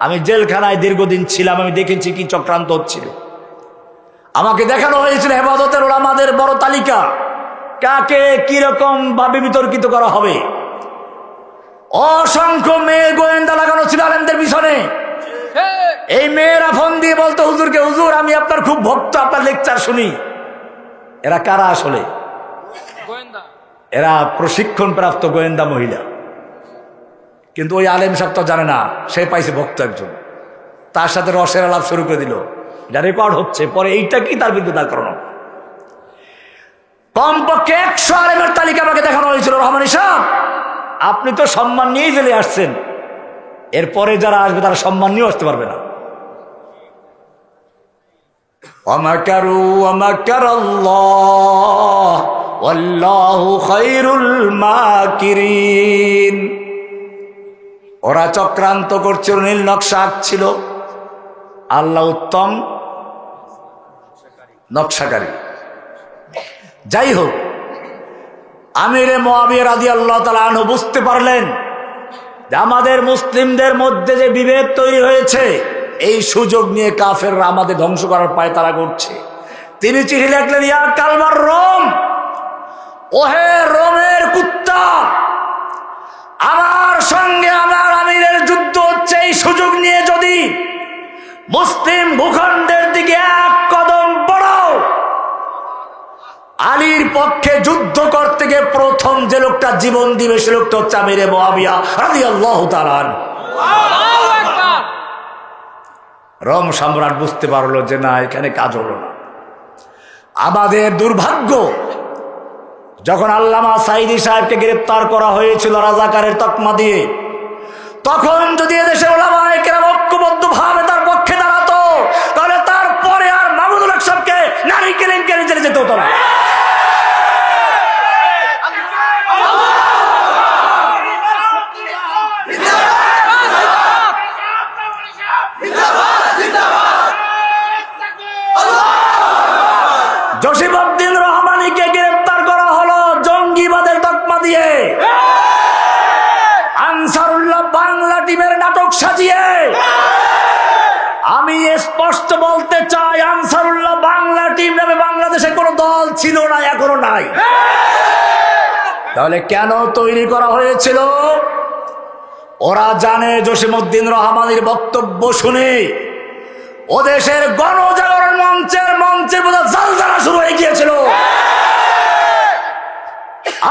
Speaker 1: আমি জেলখানায় দীর্ঘদিন ছিলাম, আমি দেখেছি কি চক্রান্ত হচ্ছিল। আমাকে দেখানো হয়েছিল হেফাজতের ওলামাদের বড় তালিকা, কাকে কিরকম ভাবে বিতর্কিত করা হবে। অসংখ্য মেয়ে গোয়েন্দা লাগানো ছিল আলেমদের পিছনে। এই মেয়েরা ফোন দিয়ে বলতো হুজুরকে, হুজুর আমি আপনার খুব ভক্ত, আপনার লেকচার শুনি। এরা কারা আসলে? এরা প্রশিক্ষণ প্রাপ্ত গোয়েন্দা মহিলা। কিন্তু ওই আলেম সাহেব তো জানে না, সে পাইছে ভক্ত একজন, তার সাথে রসের আলাপ শুরু করে দিল, যা রেকর্ড হচ্ছে। পরে এইটা কি তার বিরুদ্ধে দাঁড় করানো। কমপক্ষে 100 আলেমের তালিকা আমাকে দেখানো হয়েছিল। রহমানী সাহেব, আপনি তো সম্মান নিয়েই চলে আসছেন, এরপরে যারা আসবে তারা সম্মান নিয়েও আসতে পারবে না। ওয়ামাকারু ওয়ামাকারাল্লাহ ওয়াল্লাহু খায়রুল মাকিরিন। ওরা চক্রান্ত করছিল, নীল নকশা আঁকছিল, আল্লাহ উত্তম নকশাকারী। যাই হোক, আমিরে মুআবিয়া রাদিয়াল্লাহু তাআলা আনহু বুঝতে পারলেন যে আমাদের মুসলিমদের মধ্যে যে বিভেদ তৈরি হয়েছে, এই সুযোগ নিয়ে কাফেররা আমাদের ধ্বংস করার পায় তারা করছে। তিনি চিঠি লিখলেন, ইয়া কালবার রোম, ওহে রোমের কুত্তা, আমার সঙ্গে আমার আমিরের যুদ্ধ হচ্ছে, এই সুযোগ নিয়ে যদি মুসলিম ভূখণ্ডের দিকে এক কদম বড়াও, আলীর পক্ষে যুদ্ধ করতে গিয়ে প্রথম যে লোকটা জীবন দিবে সে লোকটা হচ্ছে আমিরে মুআবিয়া রাদিয়াল্লাহু তাআলা আনহু। রোম সম্রাট বুঝতে পারলো যে না, এখানে কাজ হলো না। আমাদের দুর্ভাগ্য, যখন আল্লামা সাঈদী সাহেবকে গ্রেফতার করা হয়েছিল রাজাকারের তকমা দিয়ে, তখন যদি এদেশের ওলামায়ে কেরাম ঐক্যবদ্ধভাবে তার পক্ষে দাঁড়াতো, তাহলে তারপরে আর মাহমুদুল হক সাহেবকে নারী কেলেঙ্কারি জেলে যেতে হতো না। জসিমউদ্দিন রহমানীকে গ্রেফতার করা হলো জঙ্গিবাদের তকমা দিয়ে, আনসারুল্লাহ বাংলা টিমের নাটক সাজিয়ে। আমি স্পষ্ট বলতে চাই, আনসারুল্লাহ বাংলা টিম নামে বাংলাদেশে কোনো দল ছিল না, এখনো নাই। তাহলে কেন তৈরি করা হয়েছিল? ওরা জানে জসিমউদ্দিন রহমানীর বক্তব্য শুনে ও দেশের গণজাগরণ মঞ্চের বোধ জালজালা শুরু হয়ে গিয়েছিল।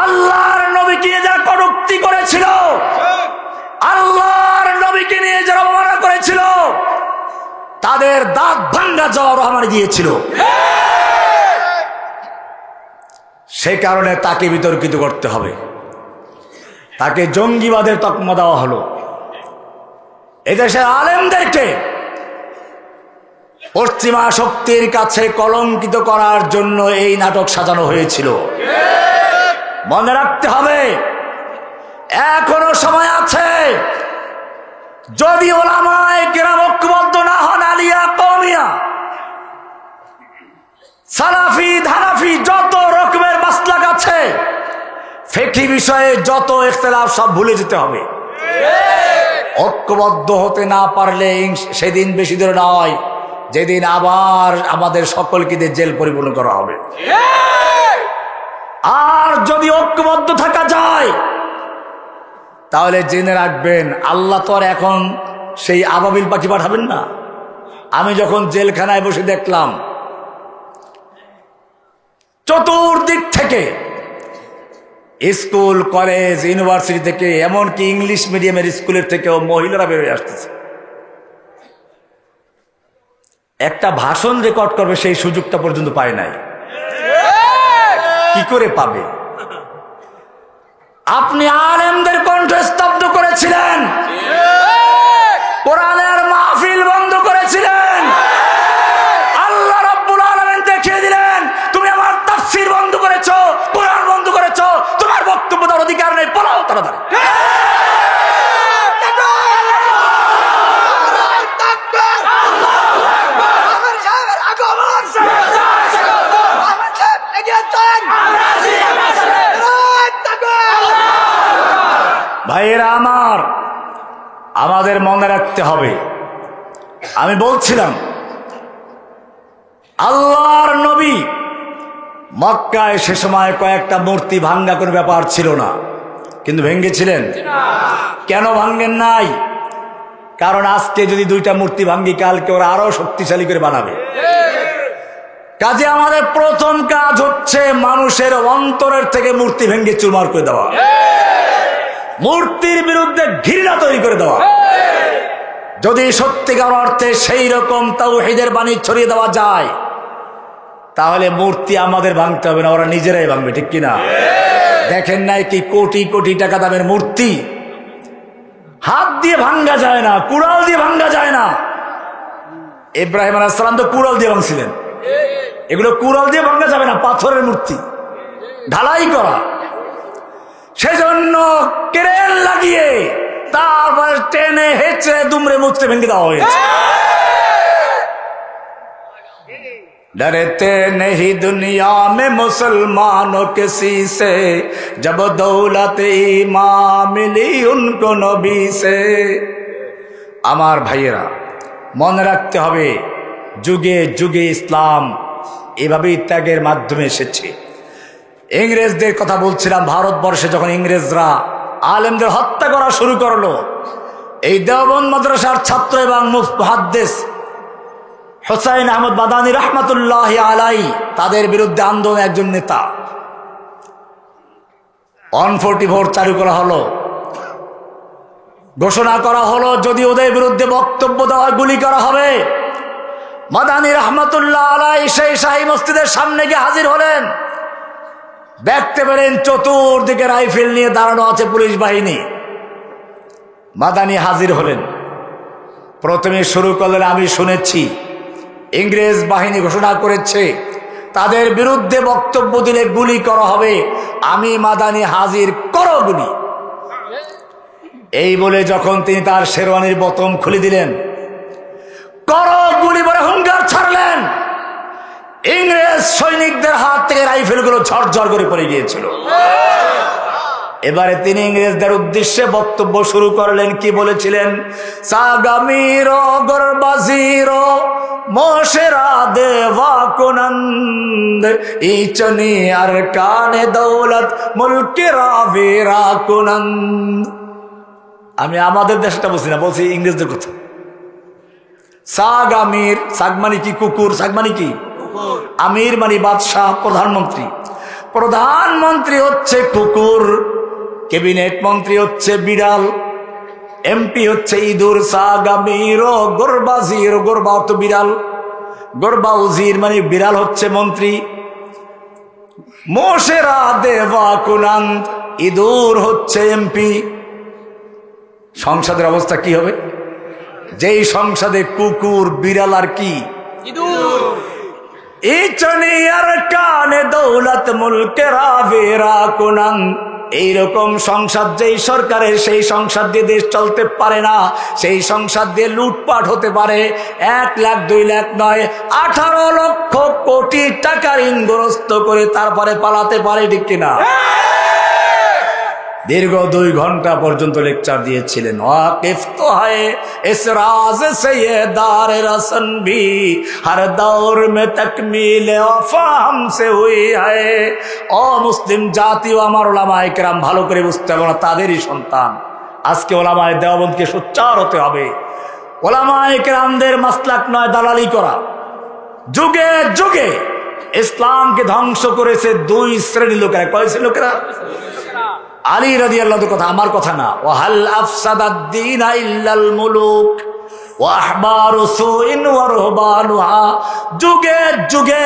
Speaker 1: আল্লাহর নবীকে নিয়ে যারা কটূক্তি করেছিল, আল্লাহর নবীকে নিয়ে যারা অবমাননা করেছিল, তাদের দাঁত ভাঙ্গা জবাব রহমানী দিয়েছিল। সে কারণে তাকে বিতর্কিত করতে হবে, তাকে জঙ্গিবাদের তকমা দেওয়া হলো। এদেশের আলেমদেরকে পশ্চিমা শক্তির কাছে কলঙ্কিত করার জন্য এই নাটক সাজানো হয়েছিল। মনে রাখতে হবে, এখনো সময় আছে। যদি ওলামায়ে কেরাম ঐক্যবদ্ধ না হন, আলিয়া কওমিয়া সালাফি ধানাফি যত রকমের মাসলাক আছে, ফিকহি বিষয়ে যত ইখতিলাফ সব ভুলে যেতে হবে। ঐক্যবদ্ধ হতে না পারলে সেদিন বেশি দূরে নয় যেদিন আবার আমাদের সকলকে দিয়ে জেল পরিপূর্ণ করা হবে। আর যদি ঐক্যবদ্ধ থাকা যায়, তাহলে জেনে রাখবেন আল্লাহ তো আর এখন সেই আবাবিল পাখি পাঠাবেন না। আমি যখন জেলখানায় বসে দেখলাম চতুর্দিক থেকে, স্কুল কলেজ ইউনিভার্সিটি থেকে, এমনকি ইংলিশ মিডিয়ামের স্কুলের থেকেও মহিলারা বেরোয় আসতেছে। একটা ভাষণ রেকর্ড করবে সেই সুযোগটা পর্যন্ত পায় নাই। কি করে পাবে? আপনি আলেমদের কণ্ঠ স্তব্ধ করেছিলেন, কোরআনের মাহফিল বন্ধ করেছিলেন, আল্লাহ রাব্বুল আলামিন দেখিয়ে দিলেন তুমি আমার তাফসীর বন্ধ করেছো, কোরআন বন্ধ করেছো, তোমার বক্তব্য দেওয়ার অধিকার নেই, পালাও তাড়াতাড়ি। ভাইয়েরা আমার, আমাদের মনে রাখতে হবে, আমি বলছিলাম আল্লাহর নবী মক্কায় সে সময় কয়েকটা মূর্তি ভাঙ্গা কোনো ব্যাপার ছিল না, কিন্তু ভেঙ্গেছিলেন। কেন ভাঙ্গেন নাই? কারণ আজকে যদি দুইটা মূর্তি ভাঙ্গি, কালকে ওরা আরো শক্তিশালী করে বানাবে। কাজে আমাদের প্রথম কাজ হচ্ছে মানুষের অন্তরের থেকে মূর্তি ভেঙ্গে চুরমার করে দেওয়া, মূর্তির বিরুদ্ধে ঘৃণা তৈরি করে দেওয়া। যদি সত্যিকার অর্থে সেই রকম তাওহীদের বাণী ছড়িয়ে দেওয়া যায়, তাহলে মূর্তি আমাদের ভাঙতে হবে না, ওরা নিজেরাই ভাঙবে, ঠিক কিনা? দেখেন নাই কি কোটি কোটি টাকা দামের মূর্তি হাত দিয়ে ভাঙ্গা যায় না, কুড়াল দিয়ে ভাঙ্গা যায় না। ইব্রাহিম আলাইহিস সালাম তো কুড়াল দিয়ে ভাঙছিলেন, এগুলো কুড়াল দিয়ে ভাঙ্গা যাবে না, পাথরের মূর্তি ঢালাই করা। সেজন্য ক্রেন লাগিয়ে তারপর টেনে হেঁচড়ে দুমড়ে মুচড়ে ভেঙে দেওয়া হয়েছে। डरते नहीं दुनिया में मुसलमानों किसी से, जब दौलत ईमान मिली उनको नबी से। আমার ভাইয়েরা, মনে রাখতে হবে যুগে যুগে ইসলাম এভাবেই ত্যাগের মাধ্যমে এসেছে। ইংরেজদের কথা বলছিলাম, ভারতবর্ষে যখন ইংরেজরা আলেমদের হত্যা করা শুরু করলো, এই দেওবন্দ মাদ্রাসার ছাত্র এবং মুহাদ্দিস হুসাইন আহমদ মাদানী রহমাতুল্লাহ আলাই, তাদের বিরুদ্ধে আন্দোলন একজন নেতা 144 চালু করা হলো, ঘোষণা করা হলো যদি ওদের বিরুদ্ধে বক্তব্য দেওয়া গুলি করা হবে। মাদানী রহমাতুল্লাহ আলাই সেই শাহী মসজিদের সামনে গিয়ে হাজির হলেন। দেখতে পেলেন চতুর্দিকে রাইফেল নিয়ে দাঁড়ানো আছে পুলিশ বাহিনী। মাদানী হাজির হলেন, প্রথমে শুরু করলেন, আমি শুনেছি ইংরেজ বাহিনী ঘোষণা করেছে তাদের বিরুদ্ধে বক্তব্য দিলে গুলি করা হবে, আমি মাদানী হাজির, করো গুলি। এই বলে যখন তিনি তার শেরওয়ানির বোতাম খুলে দিলেন, করো গুলি বলে হুঙ্কার ছাড়লেন, ইংরেজ সৈনিকদের হাত থেকে রাইফেলগুলো ঝরঝর করে পড়ে গিয়েছিল। এবারে তিনি ইংরেজদের উদ্দেশ্যে বক্তব্য শুরু করলেন। কি বলেছিলেন? সাগামিরো গরবাজিরো মোশেরা দেওয়া কুনন্দ ইচনি আর কানে দৌলত মুলকেরা বেরা কুনন্দ। আমি আমাদের দেশটা বলছি না, বলছি ইংরেজদের কথা। সাগ আমির, সাগ মানে কি কুকুর, সাগ মানে কি আমির মানে বাদশাহ, প্রধানমন্ত্রী। প্রধানমন্ত্রী হচ্ছে কুকুর, ক্যাবিনেট মন্ত্রী হচ্ছে বিড়াল, এমপি হচ্ছে ইঁদুর। সাগ আমির ও গোরবাজির, গোরবা অর্থ বিড়াল, গোরবা উজির মানে বিড়াল হচ্ছে মন্ত্রী। মোশেরা দেওয়া কুনান্ত, ইঁদুর হচ্ছে এমপি। সংসদের অবস্থা কি হবে? যেই সংসদে কুকুর, বিড়াল আর কি ইঁদুর। ইচনিয়ার কানে দৌলত মুলকেরা বেরা কুনান। এইরকম সংসদ যেই সরকারের, সেই সংসদ দিয়ে দেশ চলতে পারে না, সেই সংসদ দিয়ে লুটপাট হতে পারে। 1 লাখ 2 লাখ নয়, 18 লক্ষ কোটি টাকার ঋণগ্রস্ত করে তারপরে পালাতে পারে, ঠিক কিনা? দীর্ঘ 2 ঘন্টা পর্যন্ত লেকচার দিয়েছিলেন। ওয়াকিফ তো হয় ইস রাজ সে ये दार रसन भी हर दौर में तकमील वफा हमसे हुई है। ও মুসলিম জাতি ও আমার ওলামায়ে কেরাম, ভালো করে বুঝতে হবে, তাদেরই সন্তান। আজকে ওলামায়ে দেওবন্দকে সোচ্চার হতে হবে। ওলামায়ে কেরামদের মাসলাক নয় দালালি করা। যুগে যুগে ইসলামকে ধ্বংস করেছে 2 শ্রেণীর লোকেরা। কয় শ্রেণীর লোকেরা? আলী রাদিয়াল্লাহু কথা, আমার কথা না। ওয়াহাল আফসাদাদ দীন ইল্লাল মুলুক, যুগে যুগে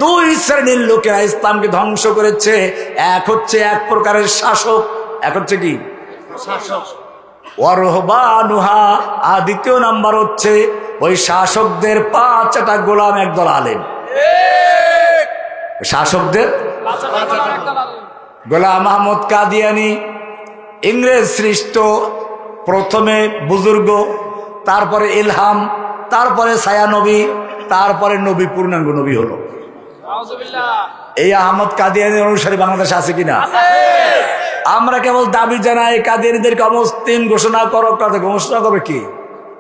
Speaker 1: দুই শ্রেণীর লোকেরা ইসলামকে ধ্বংস করেছে। এক হচ্ছে এক প্রকারের শাসক, এক হচ্ছে কি
Speaker 2: শাসক,
Speaker 1: ওয়ারহবানুহা, আর দ্বিতীয় নাম্বার হচ্ছে ওই শাসকদের পাঁচটা গোলাম একদল আলেম। শাসকদের গোলাম আহমদ কাদিয়ানি ইংরেজ সৃষ্ট প্রথমে বুজুর্গ, তারপরে ইলহাম, তারপরে ছায়ানবী, তারপরে নবী, পূর্ণাঙ্গ নবী হলো। এই আহমদ কাদিয়ানির অনুসারী বাংলাদেশে আছে কিনা? আমরা কেবল দাবি জানাই কাদিয়ানিদেরকে অমুসলিম ঘোষণা করো। ঘোষণা করবে কি?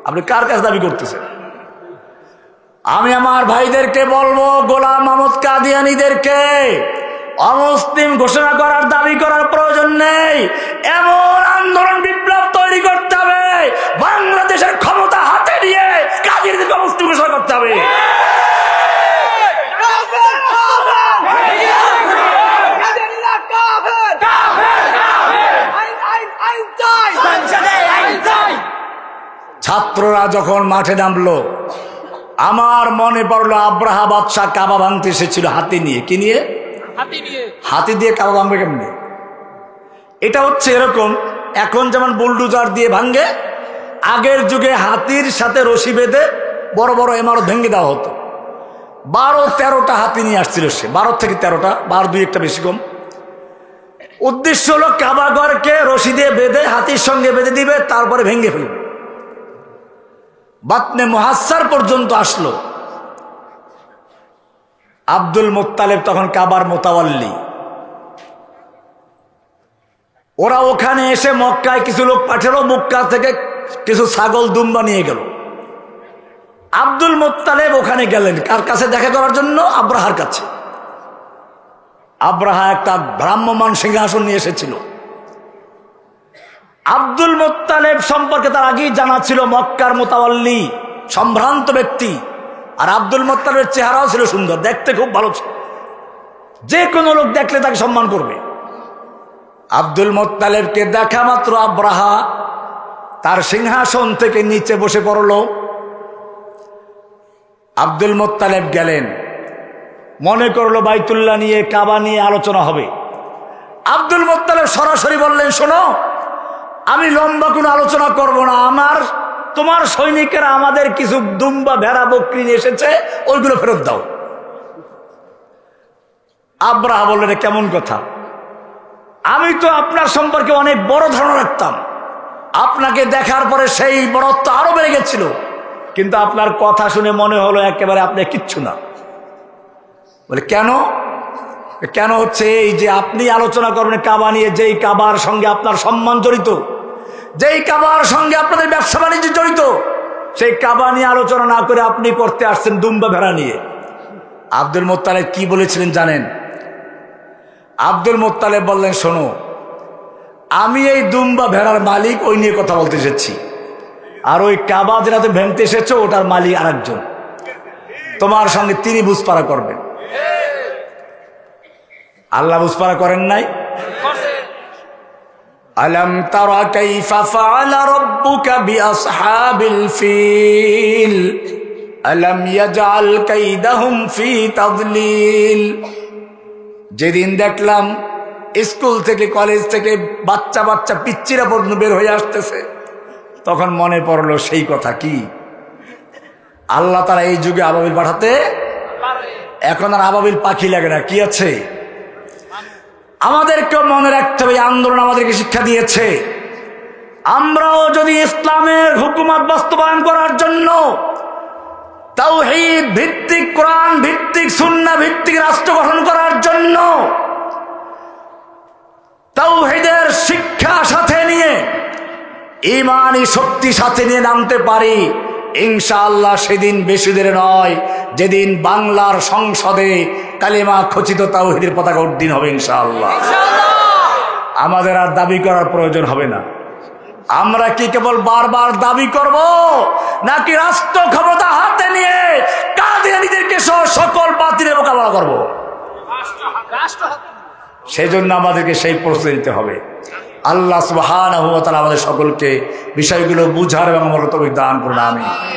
Speaker 1: আপনি কার কাছে দাবি করতেছেন? আমি আমার ভাইদেরকে বলবো, গোলাম আহমদ কাদিয়ানিদেরকে অমুসলিম ঘোষণা করার দাবি করার প্রয়োজন নেই। এমন আন্দোলন বিপ্লব তৈরি করতে হবে, বাংলাদেশের ক্ষমতা হাতে নিয়ে কাদিয়ানিদেরকে অমুসলিম ঘোষণা করতে হবে। ছাত্ররা যখন মাঠে নামলো, আমার মনে পড়লো আব্রাহা বাদশাহ কাবা ভাঙতে এসেছিল হাতি নিয়ে। কি নিয়ে? হাতি দিয়ে কাবা ভাঙবে কেমনে? এটা হচ্ছে এরকম, এখন যেমন বুলডুজার দিয়ে ভাঙ্গে, আগের যুগে হাতির সাথে রশি বেঁধে বড় বড় ইমারত ভেঙে দেওয়া হতো। 12-13টা হাতি নিয়ে আসছিল সে, 12 থেকে 13টা, 12 2 একটা বেশি কম। উদ্দেশ্য হলো কাবাঘরকে রশি দিয়ে বেঁধে হাতির সঙ্গে বেঁধে দিবে, তারপরে ভেঙে ফেলবে। বাতনে মুহাসসার পর্যন্ত আসলো। আব্দুল মুত্তালিব তখন কাবার মোতাওয়াল্লি। ওরা ওখানে এসে মক্কায় কিছু লোক পাঠালো, মক্কা থেকে কিছু ছাগল দুম্বা নিয়ে গেল। আব্দুল মুত্তালিব ওখানে গেলেন কার কাছে? দেখা করার জন্য আব্রাহার কাছে। আব্রাহা একটা ভ্রাম্যমান সিংহাসন নিয়ে এসেছিল। আব্দুল মুত্তালিব সম্পর্কে তার আগেই জানা ছিল, মক্কার মোতাওয়াল্লি, সম্ভ্রান্ত ব্যক্তি। আর আব্দুল মুত্তালিবের চেহারাও ছিল সুন্দর, দেখতে খুব ভালো ছিল, যে কোনো লোক দেখলে তাকে সম্মান করবে। আব্দুল মুত্তালিবকে দেখা মাত্র আব্রাহা তার সিংহাসন থেকে নিচে বসে পড়ল। আব্দুল মুত্তালিব গেলেন, মনে করলো বাইতুল্লাহ নিয়ে, কাবা নিয়ে আলোচনা হবে। আব্দুল মুত্তালিব সরাসরি বললেন, শোনো, আমি লম্বা কোনো আলোচনা করব না, তোমার সৈনিকেরা আমাদের কিছু দুম্বা ভেড়া বকরি নিয়ে এসেছে, ওইগুলো ফেরত দাও। আব্রাহা বললেন, কেমন কথা? আমি তো আপনার সম্পর্কে অনেক বড় ধারণা রাখতাম, আপনাকে দেখার পরে সেই বড়ত্ব আরো বেড়ে গেছিল, কিন্তু আপনার কথা শুনে মনে হলো একেবারে আপনি কিচ্ছু না। বলে কেন? কেন হচ্ছে এই যে আপনি আলোচনা করবেন কাবা নিয়ে, যেই কাবার সঙ্গে আপনার সম্মান জড়িত, যেই কাবার সঙ্গে আপনাদের ব্যবসা বাণিজ্য জড়িত, সেই কাবা নিয়ে আলোচনা না করে আপনি করতে আসছেন দুম্বা ভেড়া নিয়ে। আব্দুল মুত্তালিব কি বলেছিলেন জানেন? আব্দুল মুত্তালিব বললেন, শোনো, আমি এই দুম্বা ভেড়ার মালিক, ওই নিয়ে কথা বলতে এসেছি, আর ওই কাবা যেটা তুমি ভেঙতে এসেছো ওটার মালিক আরেকজন, তোমার সঙ্গে তিনি বুঝপাড়া করবেন। আল্লাহ বুঝপাড়া করেন নাই? আলাম তারা কাইফা ফাআলা রাব্বুকা বিআসহাবিল ফিল আলাম ইয়াজআল কাইদাহুম ফি তাদলিল। যেদিন দেখলাম স্কুল থেকে কলেজ থেকে বাচ্চা বাচ্চা পিচ্চিরা পর্যন্ত বের হয়ে আসতেছে, তখন মনে পড়লো সেই কথা, কি আল্লাহ তারা এই যুগে আবাবিল পাঠাতে, এখন আর আবাবিল পাখি লাগে না, কি আছে? আমাদেরকেও মনে রাখতে হবে, আন্দোলন আমাদেরকে শিক্ষা দিয়েছে, আমরাও যদি ইসলামের হুকুমত বাস্তবায়ন করার জন্য তাওহীদ ভিত্তিক, কোরআন ভিত্তিক, সুন্নাহ ভিত্তিক রাষ্ট্র গঠন করার জন্য তাওহীদের শিক্ষা সাথে নিয়ে, ঈমানি শক্তি সাথে নিয়ে নামতে পারি, ইনশাআল্লাহ সেদিন বেশি দেরি নয়, যেদিন বাংলার সংসদে কালিমা খচিত তাওহীদের পতাকা উড্ডীন হবে ইনশাআল্লাহ। আমাদের আর দাবি করার প্রয়োজন হবে না। আমরা কি কেবল বারবার দাবি করব, নাকি রাষ্ট্র ক্ষমতা হাতে নিয়ে কাদিয়ানীদেরকে সহ সকল বাতিলের মোকাবেলা করব? সেজন্য আমাদেরকে সেই প্রস্তুতি নিতে হবে। আল্লাহ সুবহানাহু ওয়া তাআলা আমাদের সকলকে বিষয়গুলো বুঝার এবং আমল তৌফিক দান করুন। আমিন।